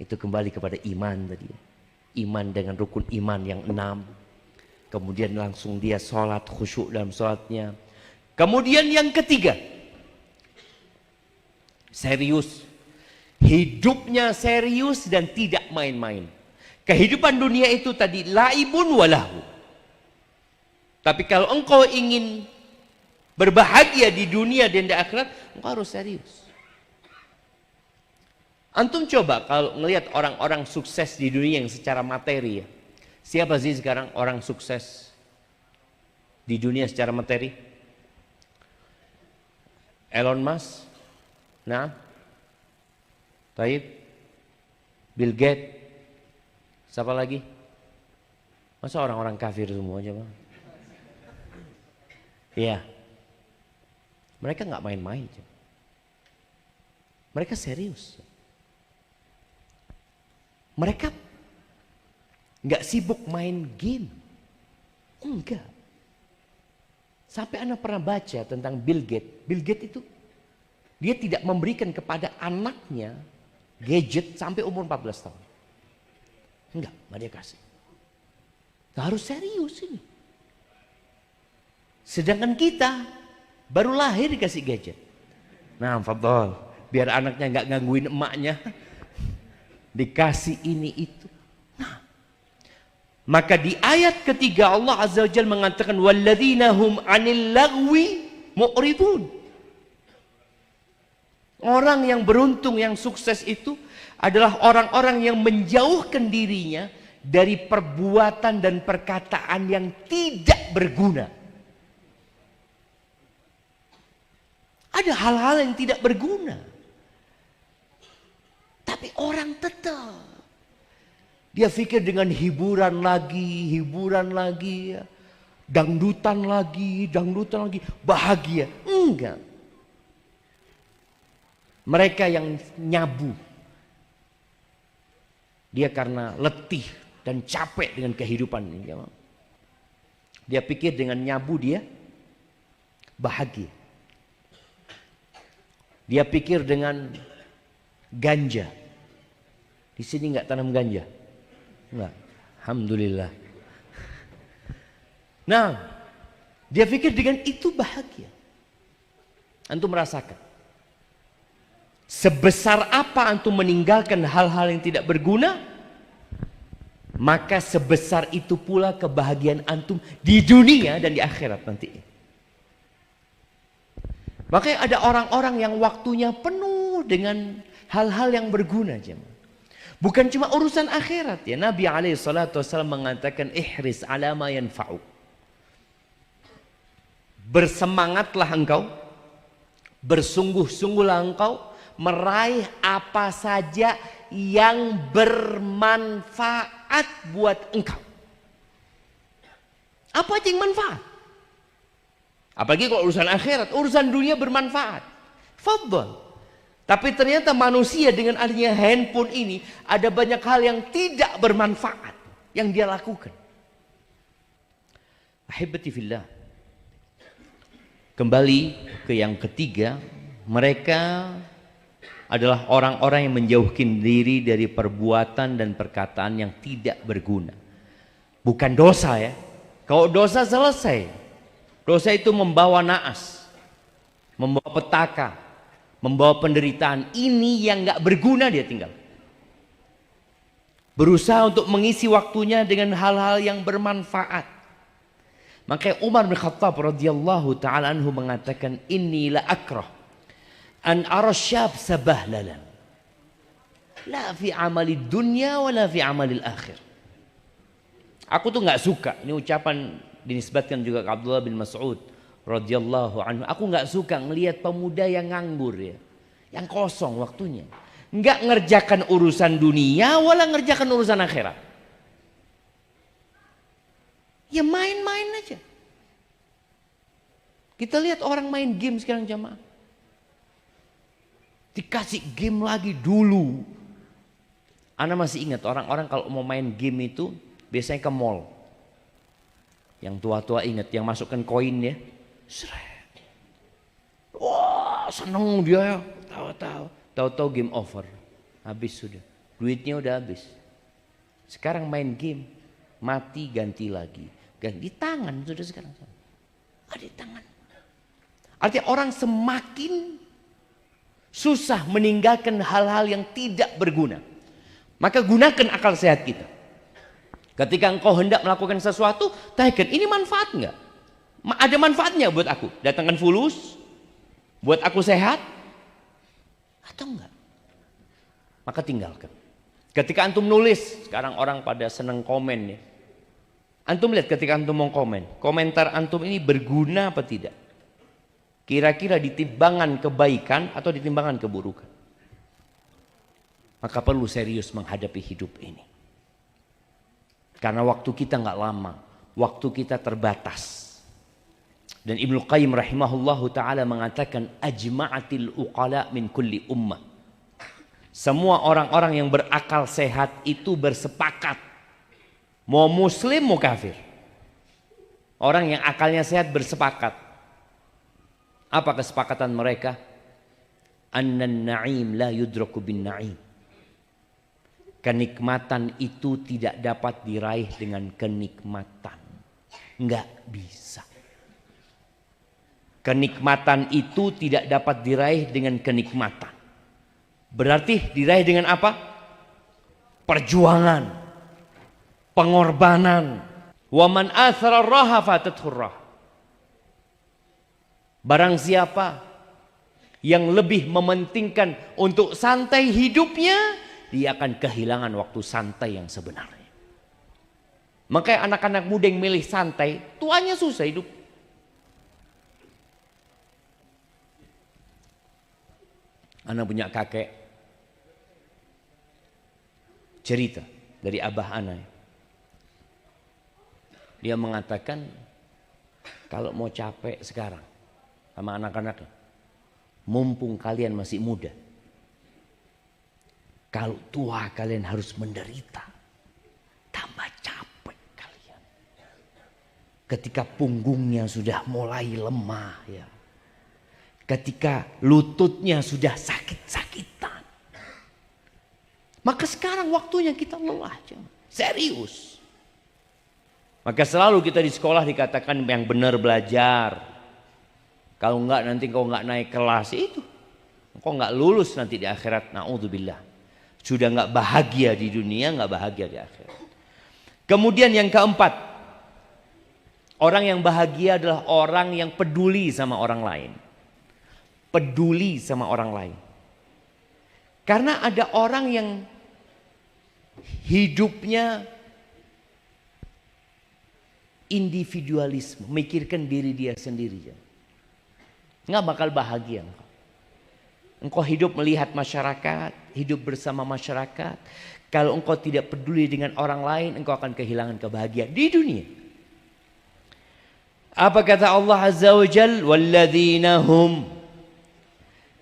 Itu kembali kepada iman tadi. Iman dengan rukun iman yang 6. Kemudian langsung dia sholat khusyuk dalam sholatnya. Kemudian yang ketiga, serius. Hidupnya serius dan tidak main-main. Kehidupan dunia itu tadi laibun walahu. Tapi kalau engkau ingin berbahagia di dunia dan di akhirat, engkau harus serius. Antum coba kalau melihat orang-orang sukses di dunia yang secara materi ya. Siapa sih sekarang orang sukses di dunia secara materi? Elon Musk, nah, Taib, Bill Gates, siapa lagi? Masa orang-orang kafir semua aja bang? Iya, mereka nggak main-main, mereka serius. Mereka nggak sibuk main game, enggak. Sampai anak pernah baca tentang Bill Gates. Bill Gates itu dia tidak memberikan kepada anaknya gadget sampai umur 14 tahun. Enggak dia kasih. Harus serius ini. Sedangkan kita baru lahir dikasih gadget. Nah, fadhol, biar anaknya nggak gangguin emaknya. Dikasih ini itu. Nah, maka di ayat ketiga Allah Azza wa Jalla mengatakan walladzina hum 'anil lagwi mu'ridun. Orang yang beruntung, yang sukses itu adalah orang-orang yang menjauhkan dirinya dari perbuatan dan perkataan yang tidak berguna. Ada hal-hal yang tidak berguna. Tapi orang tetap. Dia pikir dengan hiburan lagi, ya. Dangdutan lagi, bahagia. Enggak. Mereka yang nyabu. Dia karena letih dan capek dengan kehidupan ini. Dia pikir dengan nyabu dia bahagia. Dia pikir dengan ganja. Di sini nggak tanam ganja, nggak. Alhamdulillah. Nah, dia pikir dengan itu bahagia. Antum merasakan sebesar apa antum meninggalkan hal-hal yang tidak berguna, maka sebesar itu pula kebahagiaan antum di dunia dan di akhirat nanti. Makanya ada orang-orang yang waktunya penuh dengan hal-hal yang berguna, jemaah. Bukan cuma urusan akhirat ya. Nabi SAW mengatakan ihris ala ma yanfa'u. Bersemangatlah engkau, bersungguh-sungguhlah engkau meraih apa saja yang bermanfaat buat engkau. Apa aja yang manfaat? Apalagi kalau urusan akhirat, urusan dunia bermanfaat. Fadhal. Tapi ternyata manusia dengan adanya handphone ini ada banyak hal yang tidak bermanfaat yang dia lakukan. Ahibati fillah. Kembali ke yang ketiga, mereka adalah orang-orang yang menjauhkan diri dari perbuatan dan perkataan yang tidak berguna. Bukan dosa ya. Kalau dosa selesai. Dosa itu membawa naas, membawa petaka, membawa penderitaan. Ini yang nggak berguna dia tinggal. berusaha untuk mengisi waktunya dengan hal-hal yang bermanfaat. Makanya Umar bin Khattab radhiyallahu taala anhu mengatakan, inni la akrah an ara syab sabahlalan la fi amali dunya wala fi amali akhir. Aku tuh nggak suka, ini ucapan dinisbatkan juga ke Abdullah bin Mas'ud radhiyallahu anhu. Aku nggak suka melihat pemuda yang nganggur ya, yang kosong waktunya, nggak ngerjakan urusan dunia wala ngerjakan urusan akhirat. Ya main-main aja. Kita lihat orang main game sekarang jamaah. Dikasih game lagi dulu. Ana masih ingat orang-orang kalau mau main game itu biasanya ke mall. Yang tua-tua ingat, yang masukkan koin ya. Seret. Wah seneng dia ya. Tahu-tahu game over. Habis sudah. Duitnya udah habis. Sekarang main game. Mati ganti lagi. Ganti tangan sudah sekarang. Ada di tangan. Artinya orang semakin susah meninggalkan hal-hal yang tidak berguna. Maka gunakan akal sehat kita. Ketika engkau hendak melakukan sesuatu, tanyakan ini manfaat enggak? Ada manfaatnya buat aku? Datangkan fulus? Buat aku sehat? Atau enggak? Maka tinggalkan. Ketika antum nulis, sekarang orang pada seneng komen ya. Antum lihat ketika antum mau komen, komentar antum ini berguna apa tidak? Kira-kira di timbangan kebaikan atau di timbangan keburukan? Maka perlu serius menghadapi hidup ini. Karena waktu kita nggak lama, waktu kita terbatas. Dan Ibnu Qayyim rahimahullahu taala mengatakan ajma'atil uqala min kulli ummah. Semua orang-orang yang berakal sehat itu bersepakat, mau muslim mau kafir. Orang yang akalnya sehat bersepakat. Apa kesepakatan mereka? Annan na'im la yudraku bin na'im. Kenikmatan itu tidak dapat diraih dengan kenikmatan. Enggak bisa. Kenikmatan itu tidak dapat diraih dengan kenikmatan. Berarti diraih dengan apa? Perjuangan, pengorbanan. Wa man athara raha fatathu rah. Barang siapa yang lebih mementingkan untuk santai hidupnya, dia akan kehilangan waktu santai yang sebenarnya. Makanya anak-anak muda yang milih santai, tuanya susah hidup. Anak punya kakek cerita dari abah anak. Dia mengatakan kalau mau capek sekarang sama anak-anaknya, mumpung kalian masih muda, kalau tua kalian harus menderita, tambah capek kalian. Ketika punggungnya sudah mulai lemah ya, ketika lututnya sudah sakit-sakitan, maka sekarang waktunya kita lelah, serius. Maka selalu kita di sekolah dikatakan yang benar belajar. Kalau enggak nanti kau enggak naik kelas itu, kau enggak lulus nanti di akhirat. Na'udzubillah. Sudah enggak bahagia di dunia, enggak bahagia di akhirat. Kemudian yang keempat, orang yang bahagia adalah orang yang peduli sama orang lain. Peduli sama orang lain. Karena ada orang yang hidupnya individualisme, memikirkan diri dia sendiri. Nggak bakal bahagia. Engkau hidup melihat masyarakat, hidup bersama masyarakat. Kalau engkau tidak peduli dengan orang lain, engkau akan kehilangan kebahagiaan di dunia. Apa kata Allah Azza wa Jal? Walladzina hum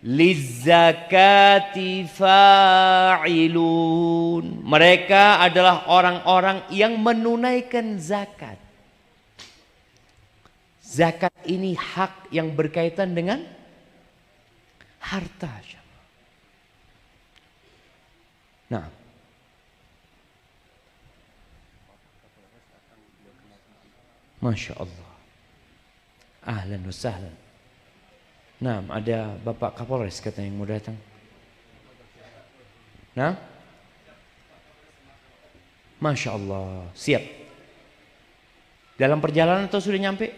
lizzakati fa'ilun. Mereka adalah orang-orang yang menunaikan zakat. Zakat ini hak yang berkaitan dengan harta. Nah, Masya Allah. Ahlan wa sahlan. Nah, ada Bapak Kapolres katanya yang mau datang. Nah, Masya Allah. Siap. Dalam perjalanan atau sudah nyampe?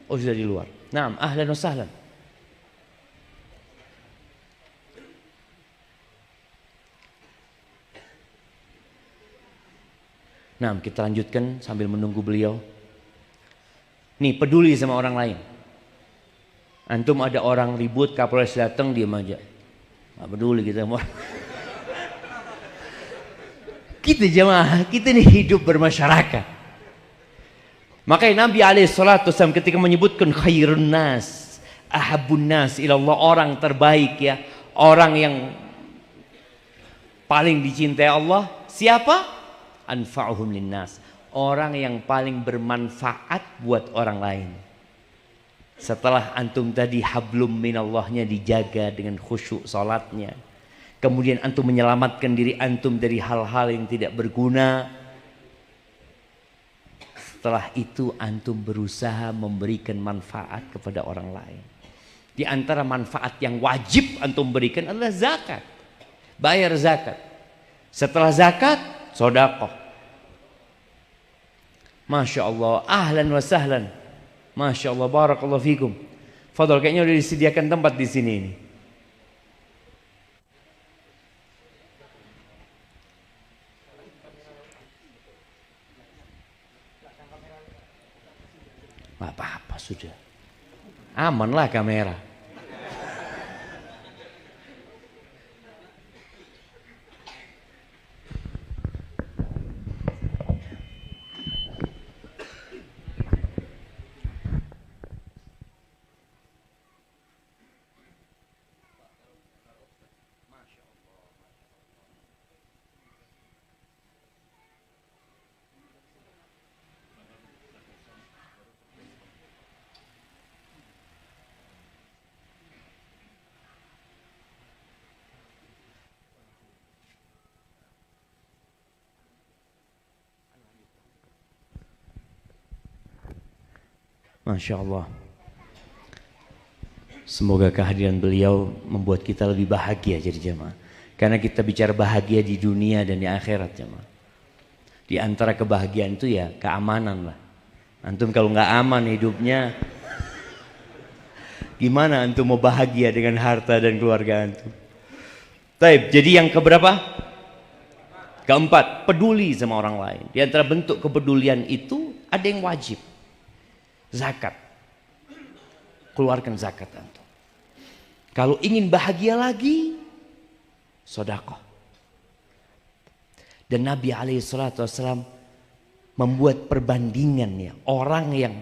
Oh, sudah di luar. Naam, ahlan wa sahlan. Nah, kita lanjutkan sambil menunggu beliau. Nih, peduli sama orang lain. Antum ada orang ribut, Kapolres datang, diam aja. Nggak peduli kita sama orang. Kita jemaah, kita ini hidup bermasyarakat. Makanya Nabi SAW ketika menyebutkan khairun nas, ahabun nas ilallah, orang terbaik ya, orang yang paling dicintai Allah, siapa? Anfa'uhum linnas, orang yang paling bermanfaat buat orang lain. Setelah antum tadi hablum minallahnya dijaga dengan khusyuk salatnya, kemudian antum menyelamatkan diri antum dari hal-hal yang tidak berguna. Setelah itu antum berusaha memberikan manfaat kepada orang lain. Di antara manfaat yang wajib antum berikan adalah zakat. Bayar zakat. Setelah zakat, sedekah. Masya Allah, ahlan wa sahlan. Masya Allah, barakallahu fikum. Fadol, kayaknya udah disediakan tempat di sini ini. Gak apa-apa sudah. Amanlah kamera. Masya Allah. Semoga kehadiran beliau membuat kita lebih bahagia jadi jemaah. Karena kita bicara bahagia di dunia dan di akhirat jemaah. Di antara kebahagiaan itu ya keamanan lah. Antum kalau nggak aman hidupnya, gimana antum mau bahagia dengan harta dan keluarga antum? Taib. Jadi yang keberapa? Keempat, peduli sama orang lain. Di antara bentuk kepedulian itu ada yang wajib. Zakat. Keluarkan zakat antum. Kalau ingin bahagia lagi, sedekah. Dan Nabi SAW membuat perbandingan ya, orang yang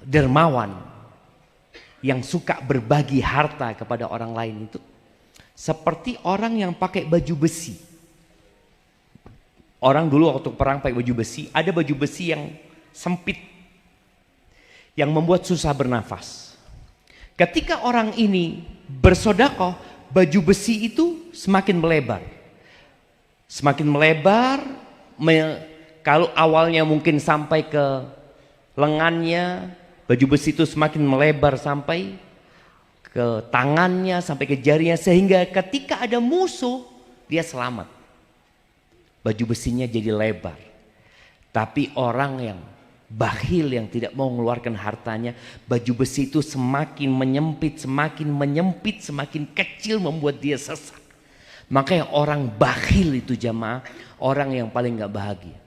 dermawan, yang suka berbagi harta kepada orang lain itu seperti orang yang pakai baju besi. Orang dulu waktu perang pakai baju besi, ada baju besi yang sempit yang membuat susah bernafas. Ketika orang ini bersedekah, baju besi itu semakin melebar. Semakin melebar, kalau awalnya mungkin sampai ke lengannya, baju besi itu semakin melebar sampai ke tangannya, sampai ke jarinya, sehingga ketika ada musuh, dia selamat. Baju besinya jadi lebar. Tapi orang yang bakhil, yang tidak mau mengeluarkan hartanya, baju besi itu semakin menyempit, semakin kecil, membuat dia sesak. Makanya orang bakhil itu jamaah, orang yang paling gak bahagia.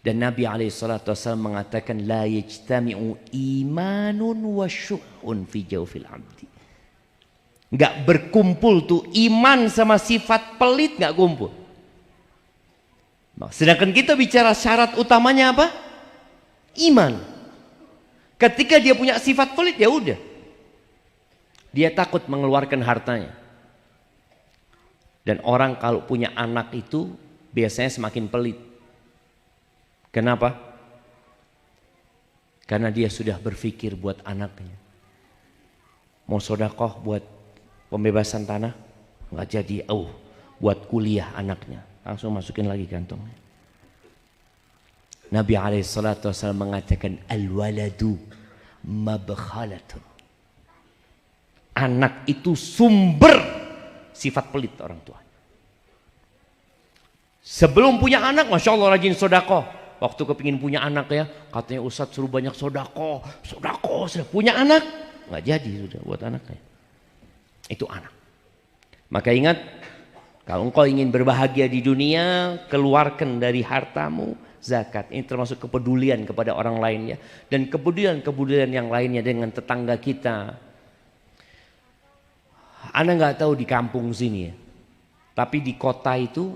Dan Nabi SAW mengatakan, la yajtami'u imanun wa syuhun fi jawfil abdi. Gak berkumpul tuh iman sama sifat pelit, gak kumpul. Sedangkan kita bicara syarat utamanya apa? Iman. Ketika dia punya sifat pelit, ya udah. Dia takut mengeluarkan hartanya. Dan orang kalau punya anak itu biasanya semakin pelit. Kenapa? Karena dia sudah berpikir buat anaknya. Mau sedekah buat pembebasan tanah? Nggak jadi. Buat kuliah anaknya. Langsung masukin lagi kantongnya. Nabi SAW mengatakan al-waladu mabkhalatun. Anak itu sumber sifat pelit orang tua. Sebelum punya anak, Masya Allah rajin sodako. Waktu kepingin punya anak ya, katanya Ustadz suruh banyak sodako. Sodako, sudah punya anak. Nggak jadi sudah buat anaknya. Itu anak. Maka ingat, kalau engkau ingin berbahagia di dunia, keluarkan dari hartamu zakat. Ini termasuk kepedulian kepada orang lainnya. Dan kepedulian yang lainnya dengan tetangga kita. Anda nggak tahu di kampung sini ya. Tapi di kota itu,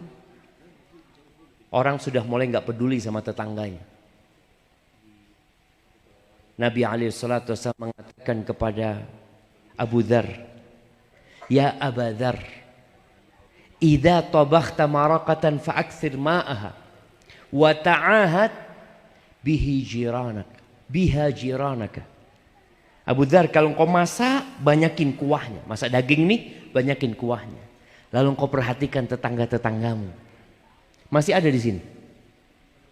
orang sudah mulai nggak peduli sama tetangganya. Nabi SAW mengatakan kepada Abu Dhar, Ya Aba Dhar, idza tabakhta maraqatan fa'akthir ma'aha wa ta'ahad biha jiranaka. Abu Dhar, kalau engkau masak, banyakin kuahnya. Masak daging nih, banyakin kuahnya. Lalu engkau perhatikan tetangga-tetanggamu. Masih ada di sini.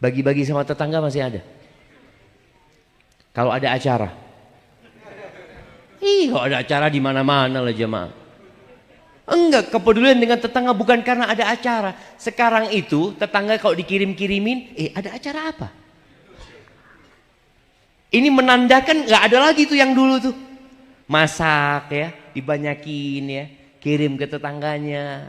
Bagi-bagi sama tetangga masih ada. Kalau ada acara. Kalau ada acara di mana-mana lah jemaah. Enggak, kepedulian dengan tetangga bukan karena ada acara. Sekarang itu tetangga kalau dikirim-kirimin, ada acara apa? Ini menandakan nggak ada lagi tuh yang dulu tuh. Masak ya, dibanyakin ya, kirim ke tetangganya.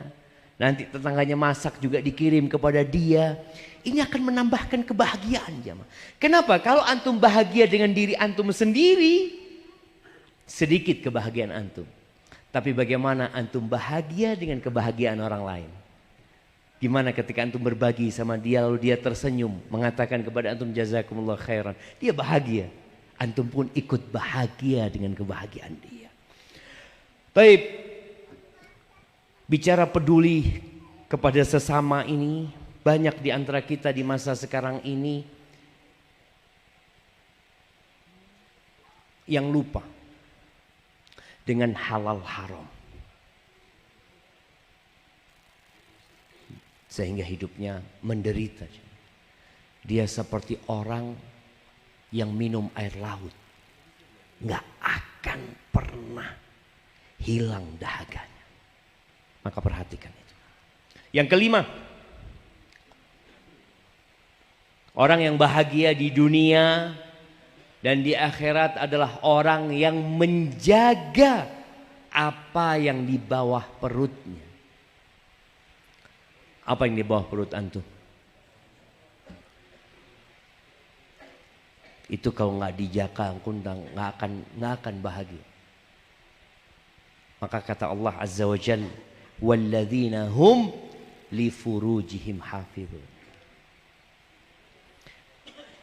Nanti tetangganya masak juga dikirim kepada dia. Ini akan menambahkan kebahagiaan jemaah. Kenapa? Kalau antum bahagia dengan diri antum sendiri, sedikit kebahagiaan antum. Tapi bagaimana antum bahagia dengan kebahagiaan orang lain? Gimana ketika antum berbagi sama dia lalu dia tersenyum mengatakan kepada antum jazakumullah khairan. Dia bahagia. Antum pun ikut bahagia dengan kebahagiaan dia. Baik. Bicara peduli kepada sesama ini, banyak di antara kita di masa sekarang ini yang lupa dengan halal haram. Sehingga hidupnya menderita. Dia seperti orang yang minum air laut. Nggak akan pernah hilang dahaganya. Maka perhatikan itu. Yang kelima, orang yang bahagia di dunia dan di akhirat adalah orang yang menjaga apa yang di bawah perutnya. Apa yang di bawah perut antum? Itu kalau nggak dijaga, nggak akan bahagia. Maka kata Allah Azza wa Jalla, walladzina hum li furujihim hafizun.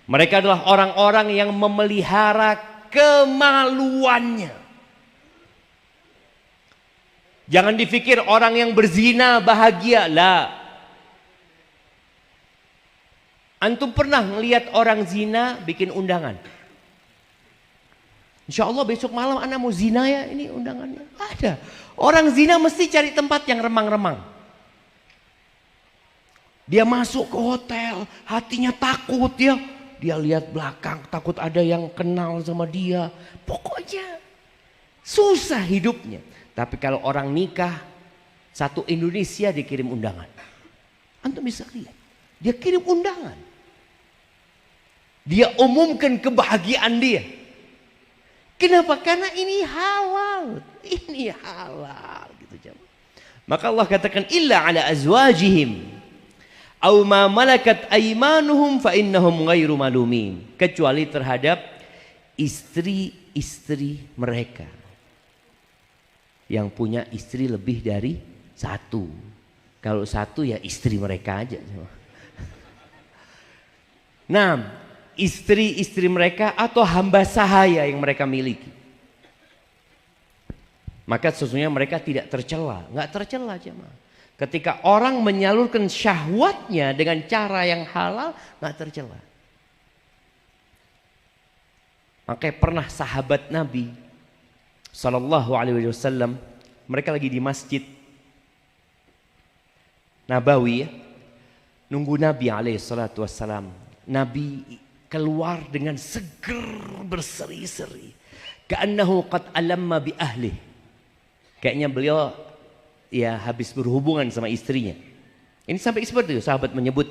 Mereka adalah orang-orang yang memelihara kemaluannya. Jangan dipikir orang yang berzina bahagia, lah. Antum pernah melihat orang zina bikin undangan? Insya Allah besok malam anak mau zina ya, ini undangannya. Ada. Orang zina mesti cari tempat yang remang-remang. Dia masuk ke hotel, hatinya takut ya. Dia lihat belakang, takut ada yang kenal sama dia. Pokoknya susah hidupnya. Tapi kalau orang nikah, satu Indonesia dikirim undangan. Antum bisa lihat. Dia kirim undangan. Dia umumkan kebahagiaan dia. Kenapa? Karena ini halal. Ini halal. Gitu. Maka Allah katakan, illa ala azwajihim. Aw ma malakat aymanuhum fa innahum ghairu malumin. Kecuali terhadap istri-istri mereka. Yang punya istri lebih dari satu. Kalau satu ya istri mereka aja. Nah, istri-istri mereka atau hamba sahaya yang mereka miliki. Maka sesungguhnya mereka tidak tercela, nggak tercela jemaah. Ketika orang menyalurkan syahwatnya dengan cara yang halal, nggak tercela. Makanya pernah sahabat Nabi Sallallahu Alaihi Wasallam, mereka lagi di masjid Nabawi, ya, nunggu Nabi Alaihi Wasallam. Nabi keluar dengan seger berseri-seri. Ka'annahu qad alamma bi ahli. Kayaknya beliau ya habis berhubungan sama istrinya. Ini sampai seperti itu sahabat menyebut.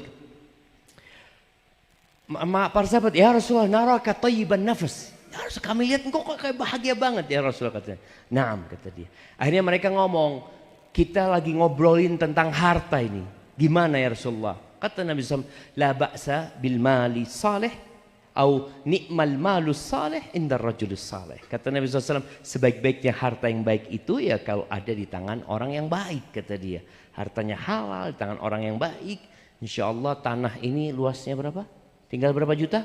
Para sahabat, ya Rasulullah, naraka tayyiban nafas. Ya Rasulullah, kami lihat engkau kok kayak bahagia banget ya Rasulullah, katanya. Naam, kata dia. Akhirnya mereka ngomong, kita lagi ngobrolin tentang harta ini. Gimana ya Rasulullah? Kata Nabi SAW, la ba'sa bil mali salih, au ni'mal malus salih indar rajulus salih. Kata Nabi SAW, sebaik-baiknya harta yang baik itu ya kalau ada di tangan orang yang baik, kata dia. Hartanya halal di tangan orang yang baik. Insya Allah tanah ini luasnya berapa? Tinggal berapa juta?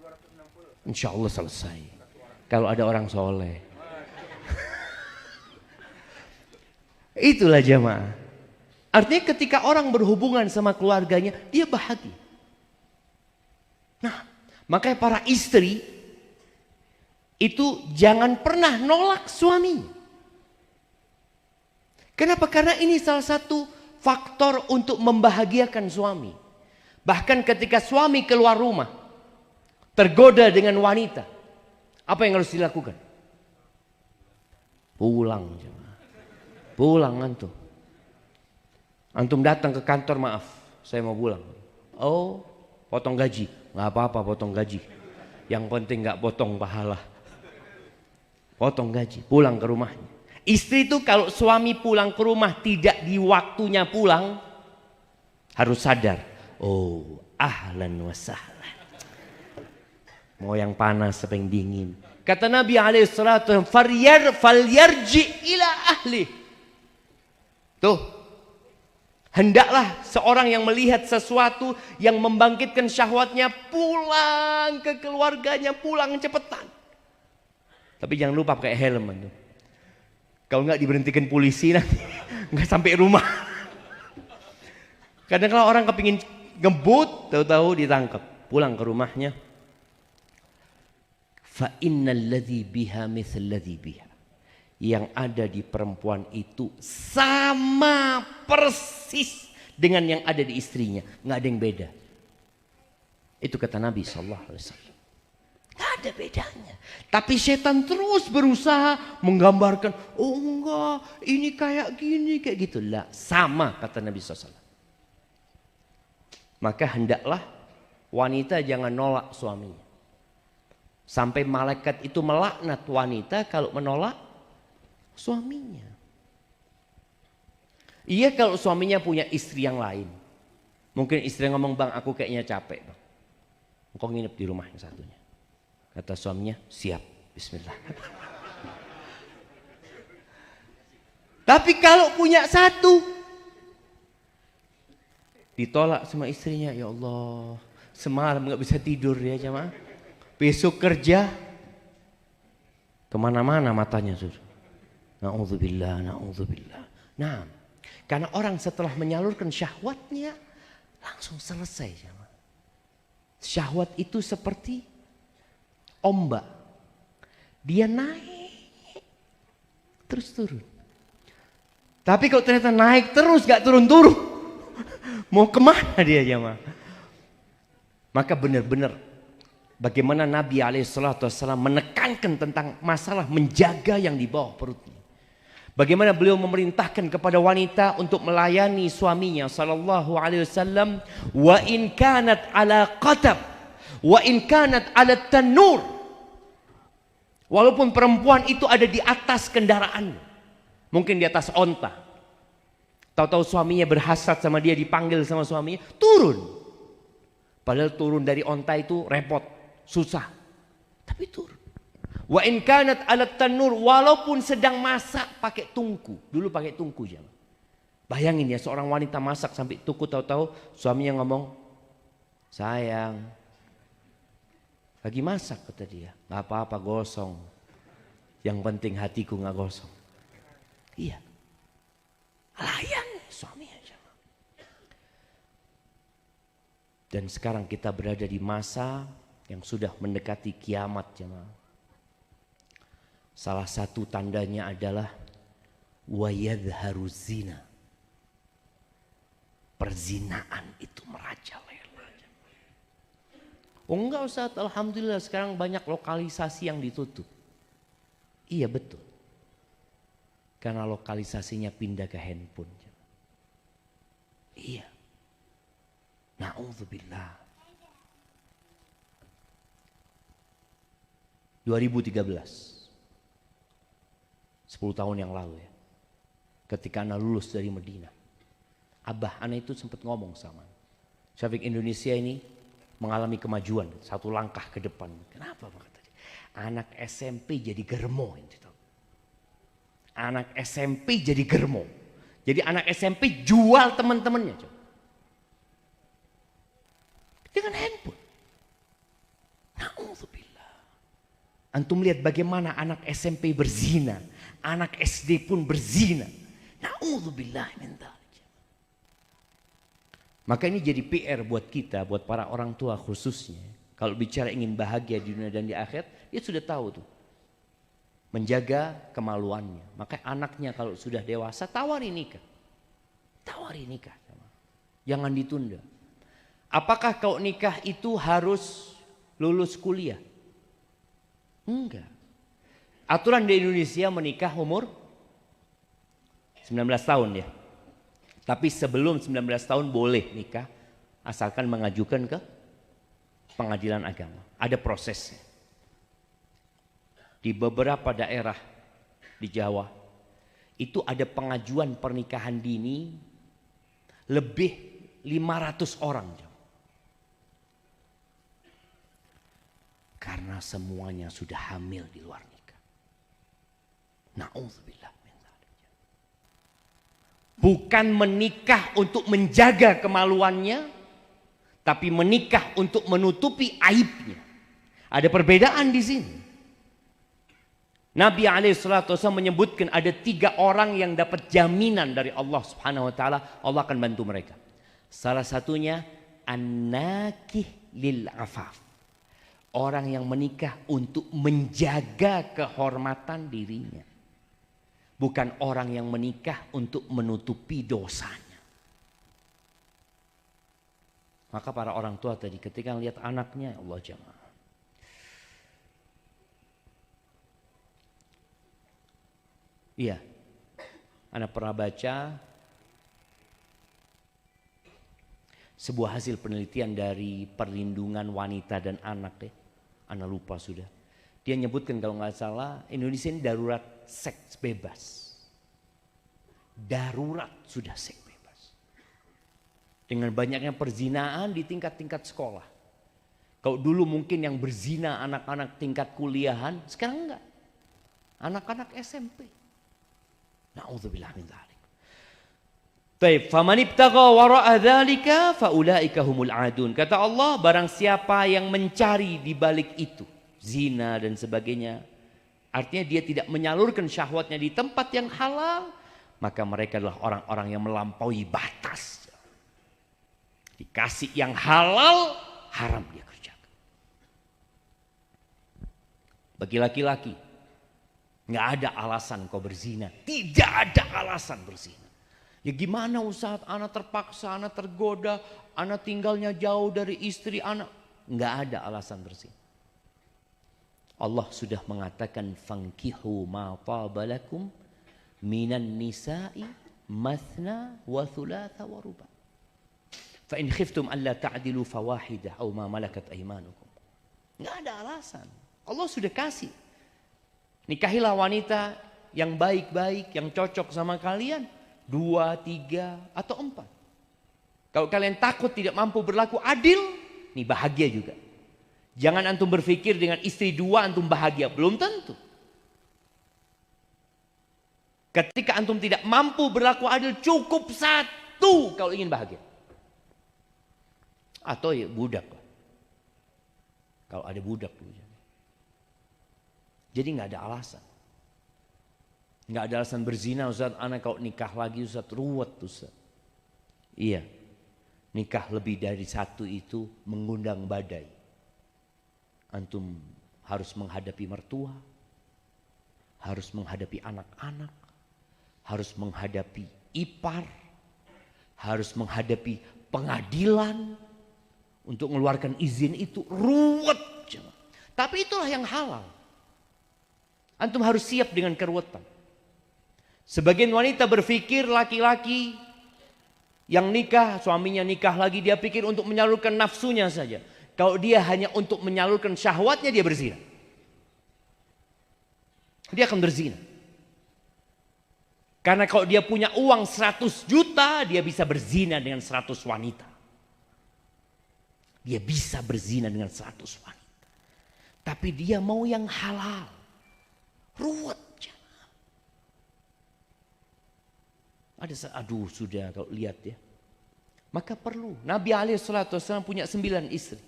260. Insya Allah selesai. Kalau ada orang soleh. Itulah jamaah. Artinya ketika orang berhubungan sama keluarganya, dia bahagia. Nah, makanya para istri itu jangan pernah nolak suaminya. Kenapa? Karena ini salah satu faktor untuk membahagiakan suami. Bahkan ketika suami keluar rumah, tergoda dengan wanita, apa yang harus dilakukan? Pulang. Pulang antum. Antum datang ke kantor, maaf, saya mau pulang. Oh, potong gaji. Nggak apa-apa potong gaji. Yang penting nggak potong pahala. Potong gaji, pulang ke rumahnya. Istri itu kalau suami pulang ke rumah tidak di waktunya pulang, harus sadar. Oh, ahlan wa sahlan. Mau yang panas apa yang dingin. Kata Nabi SAW, falyarji ila ahli. Tuh. Hendaklah seorang yang melihat sesuatu yang membangkitkan syahwatnya pulang ke keluarganya, pulang cepetan. Tapi jangan lupa pakai helm. Kalau nggak diberhentikan polisi nanti nggak sampai rumah. Kadang kalau orang kepingin ngebut, tahu-tahu ditangkap, pulang ke rumahnya. Fa innal ladzi biha mithal ladzi biha. Yang ada di perempuan itu sama persis dengan yang ada di istrinya, nggak ada yang beda. Itu kata Nabi SAW. Nggak ada bedanya. Tapi setan terus berusaha menggambarkan, oh enggak, ini kayak gini, kayak gitu. Lah, sama kata Nabi SAW. Maka hendaklah wanita jangan nolak suaminya. Sampai malaikat itu melaknat wanita kalau menolak suaminya. Iya kalau suaminya punya istri yang lain. Mungkin istri ngomong, bang aku kayaknya capek bang. Engkau nginep di rumah yang satunya. Kata suaminya, siap, bismillah. Tapi kalau punya satu, ditolak sama istrinya, ya Allah, semalam gak bisa tidur ya jemaah. Besok kerja, kemana-mana matanya sudah. Na'udzubillah, na'udzubillah. Nah, karena orang setelah menyalurkan syahwatnya, langsung selesai. Syahwat itu seperti ombak. Dia naik, terus turun. Tapi kalau ternyata naik terus, gak turun-turun. Mau kemana dia jemaah? Maka benar-benar bagaimana Nabi SAW menekankan tentang masalah menjaga yang di bawah perutnya. Bagaimana beliau memerintahkan kepada wanita untuk melayani suaminya sallallahu alaihi wasallam, wa in kanat ala qatab wa in kanat ala tanur. Walaupun perempuan itu ada di atas kendaraan, mungkin di atas onta. Tahu-tahu suaminya berhasrat sama dia, dipanggil sama suaminya, turun. Padahal turun dari onta itu repot, susah. Tapi turun. Wa in kanat alat tanur, walaupun sedang masak pakai tungku. Dulu pakai tungku ya. Bayangin ya seorang wanita masak sampai tungku, tahu-tahu suaminya ngomong, sayang, lagi masak kata dia. Gak apa-apa gosong. Yang penting hatiku gak gosong. Iya. Layani suaminya. Dan sekarang kita berada di masa yang sudah mendekati kiamat jemaah. Salah satu tandanya adalah wayadharu zina. Perzinaan itu merajalela. Oh enggak Ustaz, alhamdulillah sekarang banyak lokalisasi yang ditutup. Iya betul. Karena lokalisasinya pindah ke handphone. Iya. Na'udzubillah. 2013. 10 tahun yang lalu ya. Ketika ana lulus dari Medina. Abah ana itu sempat ngomong sama. Syafiq, Indonesia ini mengalami kemajuan. Satu langkah ke depan. Kenapa Pak? Anak SMP jadi germo. Anak SMP jadi germo. Jadi anak SMP jual teman-temannya. Dengan handphone. Na'udzubillah. Antum lihat bagaimana anak SMP berzina. Anak SD pun berzina. Na'udzubillah min dzalik. Maka ini jadi PR buat kita, buat para orang tua khususnya. Kalau bicara ingin bahagia di dunia dan di akhirat, dia sudah tahu tuh. Menjaga kemaluannya. Maka anaknya kalau sudah dewasa, tawari nikah. Tawari nikah. Jangan ditunda. Apakah kalau nikah itu harus lulus kuliah? Enggak. Aturan di Indonesia menikah umur 19 tahun ya. Tapi sebelum 19 tahun boleh nikah. Asalkan mengajukan ke pengadilan agama. Ada prosesnya. Di beberapa daerah di Jawa itu ada pengajuan pernikahan dini lebih 500 orang. Karena semuanya sudah hamil di luar nikah. Na'udzubillah min dzalik. Bukan menikah untuk menjaga kemaluannya, tapi menikah untuk menutupi aibnya. Ada perbedaan di sini. Nabi SAW menyebutkan ada 3 orang yang dapat jaminan dari Allah Subhanahu Wa Taala, Allah akan bantu mereka. Salah satunya an-nakih lil afaf, orang yang menikah untuk menjaga kehormatan dirinya, bukan orang yang menikah untuk menutupi dosanya. Maka para orang tua tadi ketika lihat anaknya, Allah jamaah, iya, anak pernah baca sebuah hasil penelitian dari perlindungan wanita dan anak ya. Anak lupa sudah. Dia nyebutkan kalau nggak salah Indonesia ini darurat seks bebas. Darurat sudah seks bebas. Dengan banyaknya perzinaan di tingkat-tingkat sekolah. Kalau dulu mungkin yang berzina anak-anak tingkat kuliahan, sekarang enggak. Anak-anak SMP. Na'udzubillah min dzalik. Baik, faman ibtagha wara'a dzalika faulaika humul adun. Kata Allah, barang siapa yang mencari di balik itu, zina dan sebagainya, artinya dia tidak menyalurkan syahwatnya di tempat yang halal, maka mereka adalah orang-orang yang melampaui batas. Dikasih yang halal, haram dia kerjakan. Bagi laki-laki, nggak ada alasan kau berzina. Tidak ada alasan berzina. Ya gimana Ustaz, anak terpaksa, anak tergoda, anak tinggalnya jauh dari istri, anak. Nggak ada alasan berzina. Allah sudah mengatakan fankihu ma tabalakum minan nisa'i mathna wa thulatha wa ruba. Fa in khiftum alla ta'dilu fawahidah aw ma malakat aymanukum. Nggak ada alasan. Allah sudah kasih. Nikahilah wanita yang baik-baik, yang cocok sama kalian. 2, 3, atau 4. Kalau kalian takut tidak mampu berlaku adil, nih bahagia juga. Jangan antum berpikir dengan istri 2 antum bahagia. Belum tentu. Ketika antum tidak mampu berlaku adil, cukup 1 kalau ingin bahagia. Atau ya budak. Kalau ada budak. Jadi nggak ada alasan. Nggak ada alasan berzina Ustaz, anak kalau nikah lagi Ustaz, ruwet Ustaz. Iya, nikah lebih dari 1 itu mengundang badai. Antum harus menghadapi mertua, harus menghadapi anak-anak, harus menghadapi ipar, harus menghadapi pengadilan untuk mengeluarkan izin itu, ruwet. Tapi itulah yang halal. Antum harus siap dengan keruwetan. Sebagian wanita berpikir laki-laki Yang nikah, suaminya nikah lagi, dia pikir untuk menyalurkan nafsunya saja. Kalau dia hanya untuk menyalurkan syahwatnya, dia berzina. Dia akan berzina. Karena kalau dia punya uang 100 juta, dia bisa berzina dengan 100 wanita. Dia bisa berzina dengan 100 wanita. Tapi dia mau yang halal. Ruwet. Aduh sudah kalau lihat ya. Maka perlu. Nabi SAW punya 9 istri.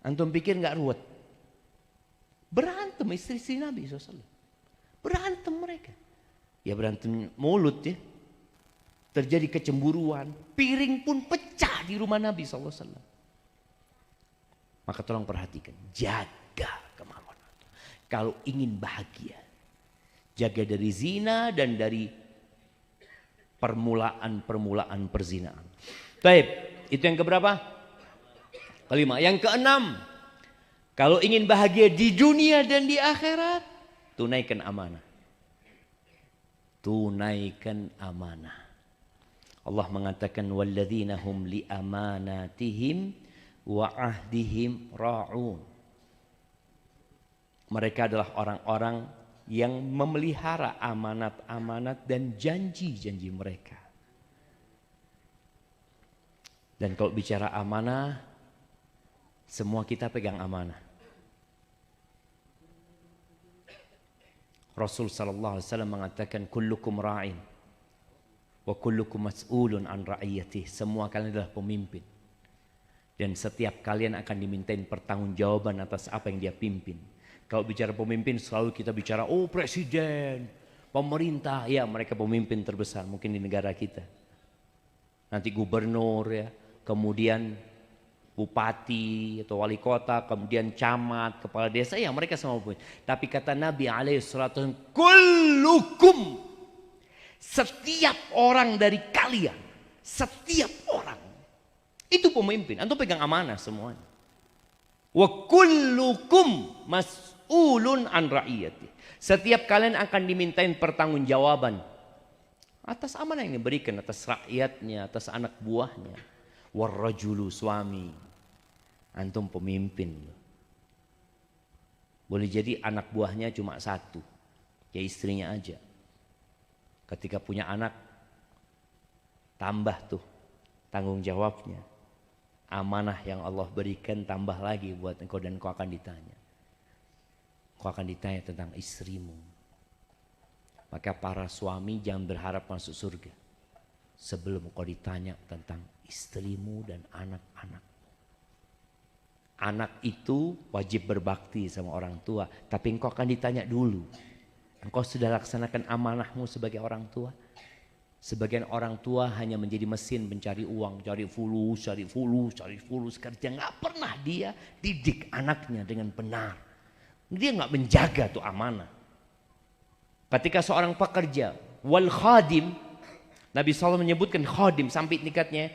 Antum pikir nggak ruwet? Berantem istri-istri Nabi SAW. Berantem mereka. Ya berantem mulut ya. Terjadi kecemburuan. Piring pun pecah di rumah Nabi SAW. Maka tolong perhatikan. Jaga kemauan. Kalau ingin bahagia. Jaga dari zina dan dari permulaan perzinaan. Baik, itu yang keberapa? Kelima. Yang keenam, kalau ingin bahagia di dunia dan di akhirat, tunaikan amanah. Tunaikan amanah. Allah mengatakan walladzina hum li amanatihim wa ahdihim ra'un. Mereka adalah orang-orang yang memelihara amanat-amanat dan janji-janji mereka. Dan kalau bicara amanah, semua kita pegang amanah. Rasul sallallahu alaihi wasallam mengatakan kullukum ra'in wa kullukum mas'ulun an ra'iyatih. Semua kalian adalah pemimpin. Dan setiap kalian akan dimintain pertanggungjawaban atas apa yang dia pimpin. Kalau bicara pemimpin selalu kita bicara, oh presiden, pemerintah, ya mereka pemimpin terbesar mungkin di negara kita. Nanti gubernur ya, kemudian bupati atau wali kota, kemudian camat, kepala desa, ya mereka semua pemimpin. Tapi kata Nabi SAW, kullukum, setiap orang dari kalian, setiap orang, itu pemimpin, antum pegang amanah semuanya. Wa kullukum mas'ulun an ra'iyati. Setiap kalian akan dimintain pertanggungjawaban atas amanah yang diberikan, atas rakyatnya, atas anak buahnya. Warrajulu, suami, antum pemimpin. Boleh jadi anak buahnya cuma satu, ya istrinya aja. Ketika punya anak, tambah tuh tanggung jawabnya. Amanah yang Allah berikan tambah lagi buat engkau dan engkau akan ditanya. Engkau akan ditanya tentang istrimu. Maka para suami jangan berharap masuk surga sebelum engkau ditanya tentang istrimu dan anak-anak. Anak itu wajib berbakti sama orang tua, tapi engkau akan ditanya dulu. Engkau sudah laksanakan amanahmu sebagai orang tua? Sebagian orang tua hanya menjadi mesin mencari uang, cari fulus, kerja. Nggak pernah dia didik anaknya dengan benar. Dia nggak menjaga tuh amanah. Ketika seorang pekerja, wal khadim, Nabi SAW menyebutkan khadim sampai tingkatnya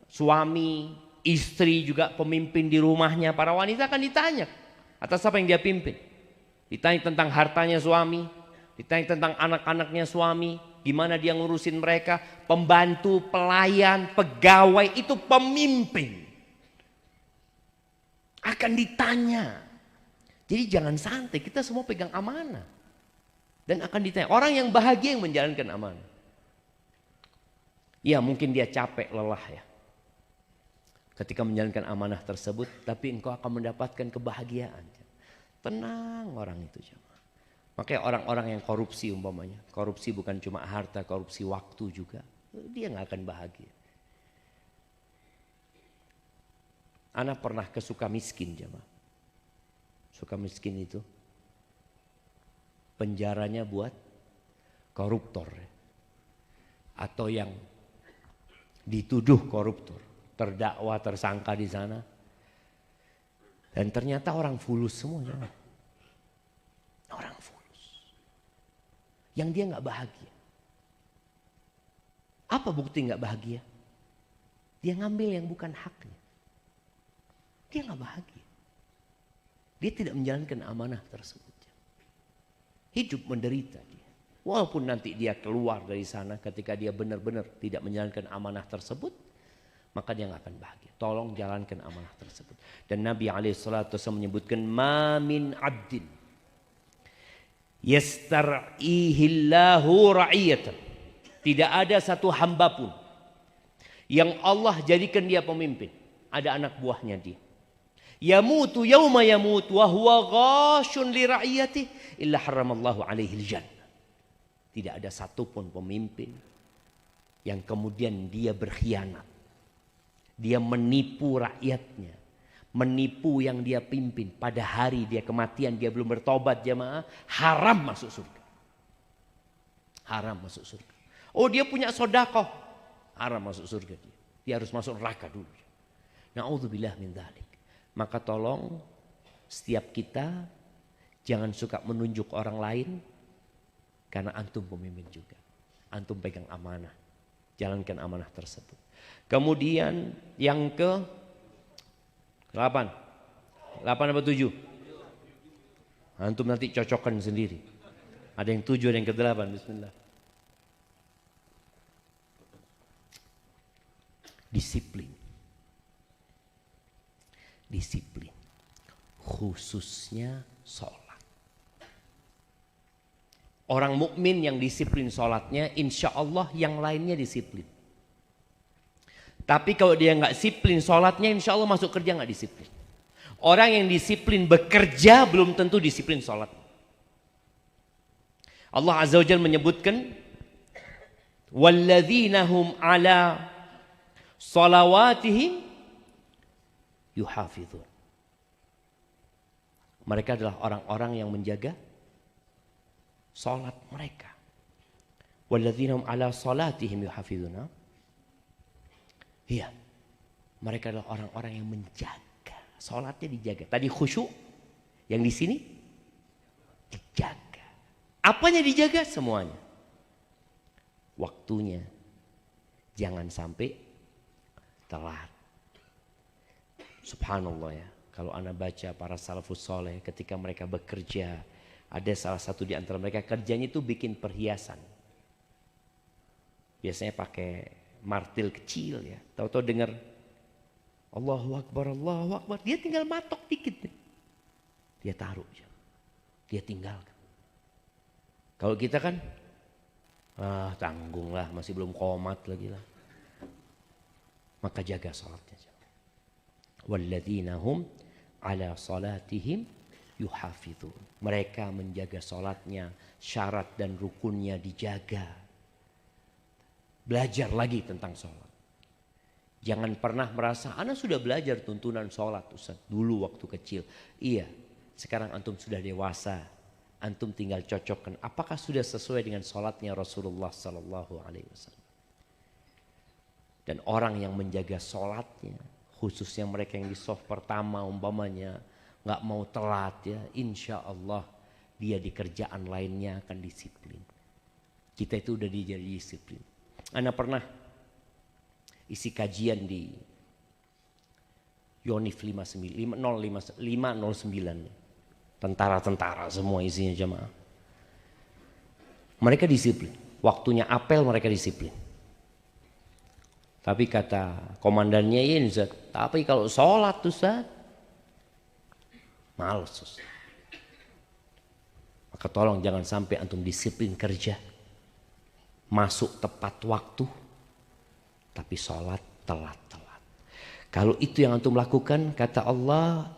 suami, istri juga pemimpin di rumahnya. Para wanita akan ditanya atas apa yang dia pimpin. Ditanya tentang hartanya suami, ditanya tentang anak-anaknya suami. Gimana dia ngurusin mereka, pembantu, pelayan, pegawai, itu pemimpin. Akan ditanya. Jadi jangan santai, kita semua pegang amanah. Dan akan ditanya, orang yang bahagia yang menjalankan amanah. Ya mungkin dia capek, lelah ya. Ketika menjalankan amanah tersebut, tapi engkau akan mendapatkan kebahagiaan. Tenang orang itu jemaah. Makanya orang-orang yang korupsi umpamanya, korupsi bukan cuma harta, korupsi waktu juga, dia nggak akan bahagia. Ana pernah ke Sukamiskin jemaah. Sukamiskin itu penjaranya buat koruptor atau yang dituduh koruptor, terdakwa, tersangka di sana, dan ternyata orang fulus semua jemaah. Orang fulus. Yang dia nggak bahagia. Apa bukti nggak bahagia? Dia ngambil yang bukan haknya. Dia nggak bahagia. Dia tidak menjalankan amanah tersebut. Hidup menderita dia. Walaupun nanti dia keluar dari sana ketika dia benar-benar tidak menjalankan amanah tersebut, maka dia nggak akan bahagia. Tolong jalankan amanah tersebut. Dan Nabi SAW menyebutkan, ma min abdin yastar'ihillahu ra'iyatan. Tidak ada satu hamba pun yang Allah jadikan dia pemimpin. Ada anak buahnya dia. Yamutu yauma yamut wa huwa ghashun li ra'iyatihi illa haramallahu alaihi al-jannah. Tidak ada satupun pemimpin yang kemudian dia berkhianat. Dia menipu rakyatnya, menipu yang dia pimpin. Pada hari dia kematian dia belum bertobat jemaah, haram masuk surga. Haram masuk surga. Oh dia punya sedekah, haram masuk surga dia. Dia harus masuk neraka dulu. Na'udzubillah min dzalik. Maka tolong setiap kita jangan suka menunjuk orang lain, karena antum pemimpin juga. Antum pegang amanah. Jalankan amanah tersebut. Kemudian yang ke 8 apa 7? Antum nanti cocokkan sendiri. Ada yang 7, ada yang ke 8. Bismillah. Disiplin. Disiplin. Khususnya sholat. Orang mukmin yang disiplin sholatnya, insya Allah yang lainnya disiplin. Tapi kalau dia nggak disiplin sholatnya, insya Allah masuk kerja nggak disiplin. Orang yang disiplin bekerja belum tentu disiplin sholat. Allah Azza wa Jalla menyebutkan, walladzina hum ala shalawatihim yuhafizun. Mereka adalah orang-orang yang menjaga sholat mereka. Walladzina hum ala salatihim yuhafizun. Iya, mereka adalah orang-orang yang menjaga. Sholatnya dijaga. Tadi khusyuk, yang di sini dijaga. Apanya dijaga? Semuanya. Waktunya. Jangan sampai telat. Subhanallah ya. Kalau anda baca para salafus soleh ketika mereka bekerja, ada salah satu di antara mereka kerjanya itu bikin perhiasan. Biasanya pakai martil kecil ya. Tahu-tahu dengar Allahu Akbar, Allahu Akbar. Dia tinggal matok dikit nih. Dia taruh. Dia tinggalkan. Kalau kita kan tanggung lah, masih belum qomat lagi lah. Maka jaga salatnya. Walladzina hum ala salatihim yuhafizun. Mereka menjaga salatnya, syarat dan rukunnya dijaga. Belajar lagi tentang sholat. Jangan pernah merasa, Ana sudah belajar tuntunan sholat Ustaz dulu waktu kecil. Iya, sekarang antum sudah dewasa. Antum tinggal cocokkan. Apakah sudah sesuai dengan sholatnya Rasulullah Sallallahu Alaihi Wasallam? Dan orang yang menjaga sholatnya, khususnya mereka yang di shaf pertama umpamanya, nggak mau telat ya, insya Allah dia di kerjaan lainnya akan disiplin. Kita itu udah jadi disiplin. Ana pernah isi kajian di Yonif 509. Tentara-tentara semua isinya jemaah. Mereka disiplin. Waktunya apel mereka disiplin. Tapi kata komandannya, ini Ustaz, tapi kalau sholat Ustaz, males Ustaz. Maka tolong jangan sampai antum disiplin kerja. Masuk tepat waktu, tapi sholat telat-telat. Kalau itu yang antum lakukan, kata Allah,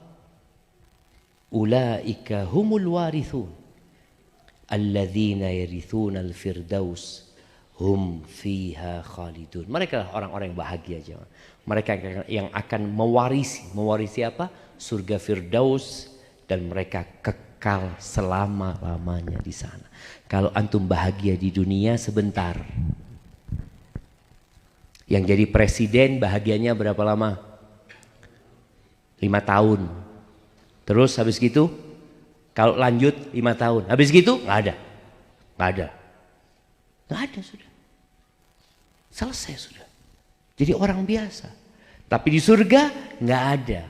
ulaika humul warithun alladzina yarithuna al-firdaus hum fiha khalidun. Mereka orang-orang yang bahagia aja. Mereka yang akan mewarisi apa? Surga Firdaus, dan mereka kekal selama-lamanya di sana. Kalau antum bahagia di dunia sebentar. Yang jadi presiden bahagianya berapa lama? 5 tahun. Terus habis gitu, kalau lanjut 5 tahun. Habis gitu nggak ada. Nggak ada sudah. Selesai sudah. Jadi orang biasa. Tapi di surga nggak ada.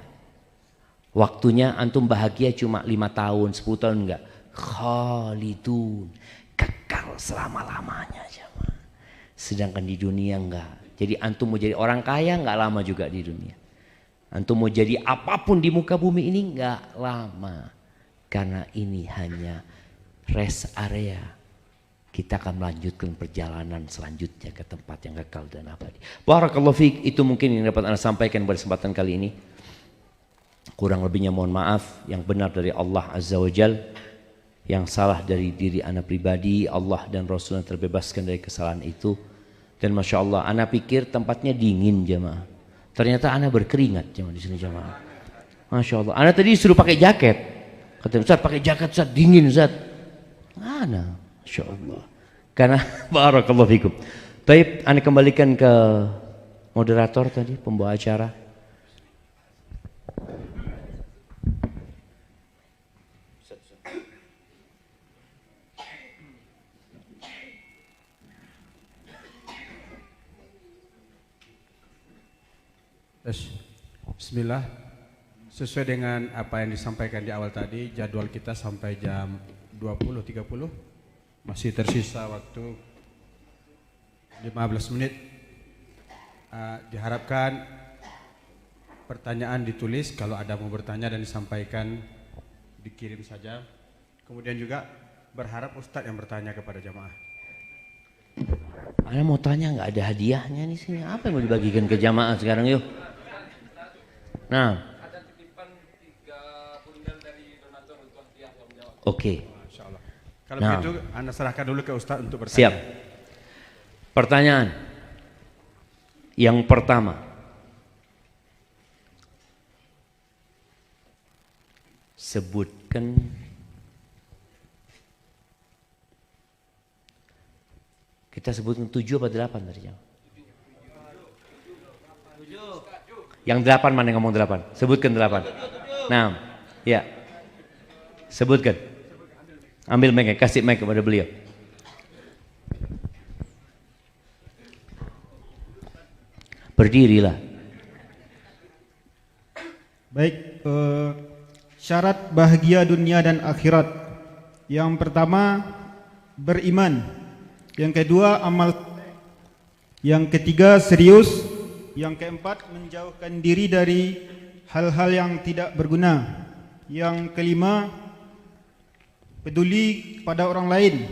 Waktunya antum bahagia cuma 5 tahun, 10 tahun enggak. Khalidun, kekal selama-lamanya jemaah. Sedangkan di dunia enggak. Jadi antum mau jadi orang kaya enggak lama juga di dunia. Antum mau jadi apapun di muka bumi ini enggak lama. Karena ini hanya rest area. Kita akan melanjutkan perjalanan selanjutnya ke tempat yang kekal dan abadi. Barakallahu fiik, itu mungkin yang dapat Anda sampaikan pada kesempatan kali ini. Kurang lebihnya mohon maaf, yang benar dari Allah Azza wa Jal, yang salah dari diri Anda pribadi, Allah dan Rasulnya terbebaskan dari kesalahan itu. Dan Masya Allah, Anda pikir tempatnya dingin jemaah. Ternyata Anda berkeringat jemaah di sini jemaah. Masya Allah, Anda tadi suruh pakai jaket. Kata Ustaz, pakai jaket Ustaz, dingin Ustaz. Mana? Masya Allah. Karena barakallahu fikum. Baik, Anda kembalikan ke moderator tadi, pembawa acara. Bismillah. Sesuai dengan apa yang disampaikan di awal tadi, jadwal kita sampai jam 20.30. Masih tersisa waktu 15 menit. Diharapkan pertanyaan ditulis, kalau ada mau bertanya dan disampaikan dikirim saja. Kemudian juga berharap Ustadz yang bertanya kepada jamaah. Anda mau tanya nggak ada hadiahnya di sini? Apa yang mau dibagikan ke jamaah sekarang yuk? Nah, ada titipan 3 bundel dari donatur untuk hadiah yang menjawab. Oke. Insyaallah. Kalau begitu, Anda serahkan dulu ke Ustadz untuk bertanya. Siap. Pertanyaan yang pertama, sebutkan kita sebutkan 7 atau 8 tadi jam? 7. Yang 8 mana yang ngomong 8? Sebutkan 8. Nah, ya. Sebutkan. Ambil mic, kasih mic kepada beliau. Berdirilah. Baik, syarat bahagia dunia dan akhirat. Yang pertama, beriman. Yang kedua, amal. Yang ketiga, serius. Yang keempat, menjauhkan diri dari hal-hal yang tidak berguna. Yang kelima, peduli pada orang lain.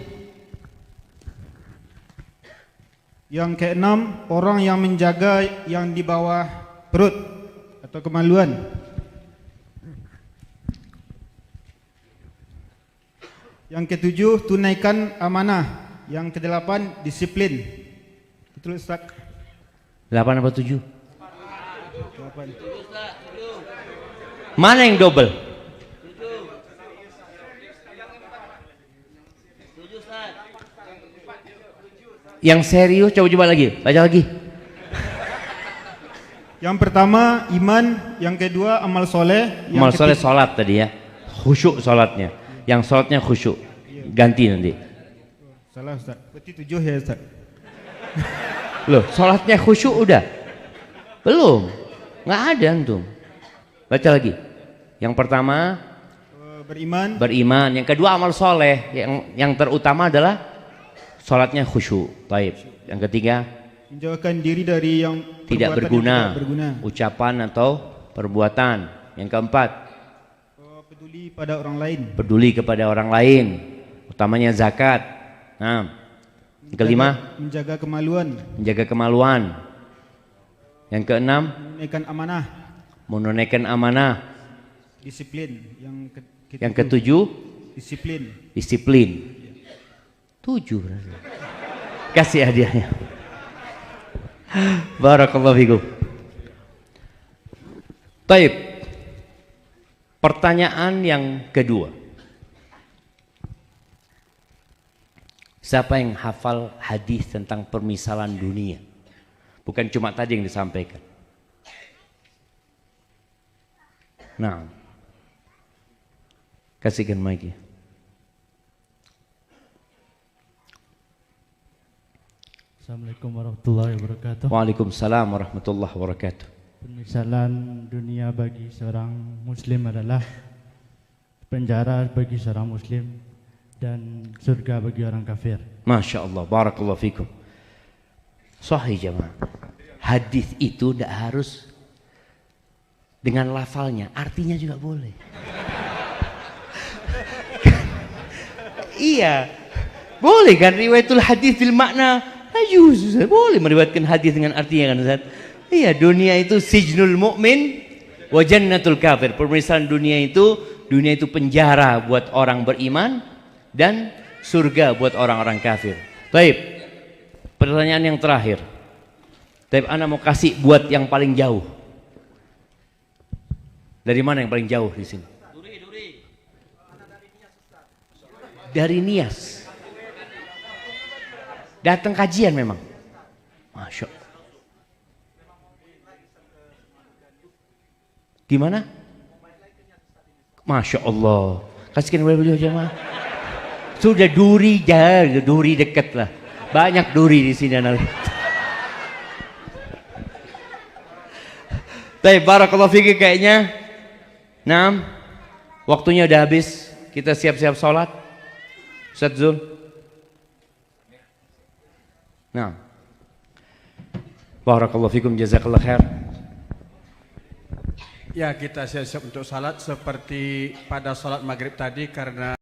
Yang keenam, orang yang menjaga yang di bawah perut atau kemaluan. Yang ketujuh, tunaikan amanah. Yang kedelapan, disiplin. Betul Ustaz? 8 apa 7? 8. Mana yang double? 7. Yang serius coba lagi, baca lagi. Yang pertama iman, yang kedua amal soleh. Amal soleh sholat tadi ya, khusyuk sholatnya. Yang sholatnya khusyuk, ganti nanti. Salah Ustaz, berarti 7 ya Ustaz. Loh, sholatnya khusyuk udah? Belum, nggak ada antum. Baca lagi. Yang pertama beriman. Yang kedua amal soleh. Yang terutama adalah sholatnya khusyuk. Baik. Yang ketiga menjauhkan diri dari yang tidak berguna, ucapan atau perbuatan. Yang keempat peduli pada orang lain. Peduli kepada orang lain, utamanya zakat. Nah. Yang kelima, menjaga kemaluan. Yang keenam, menunaikan amanah. Disiplin. Yang ketujuh, disiplin. 7 berarti. Kasih hadiahnya. Barakallahu fikum. Baik. Pertanyaan yang kedua. Siapa yang hafal hadis tentang permisalan dunia? Bukan cuma tadi yang disampaikan. Nah, kasihkan mic. Assalamualaikum warahmatullahi wabarakatuh. Waalaikumsalam warahmatullahi wabarakatuh. Permisalan dunia bagi seorang muslim adalah penjara bagi seorang muslim, dan surga bagi orang kafir. Masya Allah, barakallahu fikum. Sahih jemaah. Hadis itu tidak harus dengan lafalnya, artinya juga boleh. Iya, boleh kan riwayatul hadis bil makna. Ajuz, boleh meriwayatkan hadis dengan artinya kan Ustaz. Iya, dunia itu sijnul mu'min wa jannatul kafir. Pemisahan dunia itu penjara buat orang beriman dan surga buat orang-orang kafir. Baik. Pertanyaan yang terakhir. Tapi ana mau kasih buat yang paling jauh. Dari mana yang paling jauh di sini? Dari Nias. Datang kajian memang. Masya Allah. Gimana? Masya Allah. Kasihkan beliau jemaah. Sudah duri jauh, duri dekat lah. Banyak duri di sini. Baik, barakallahu fikir kayaknya. Nah, waktunya udah habis. Kita siap-siap sholat. Ustaz Zul. Nah. Barakallahu fikum, jazakallah khair. Ya, kita siap-siap untuk salat seperti pada salat maghrib tadi karena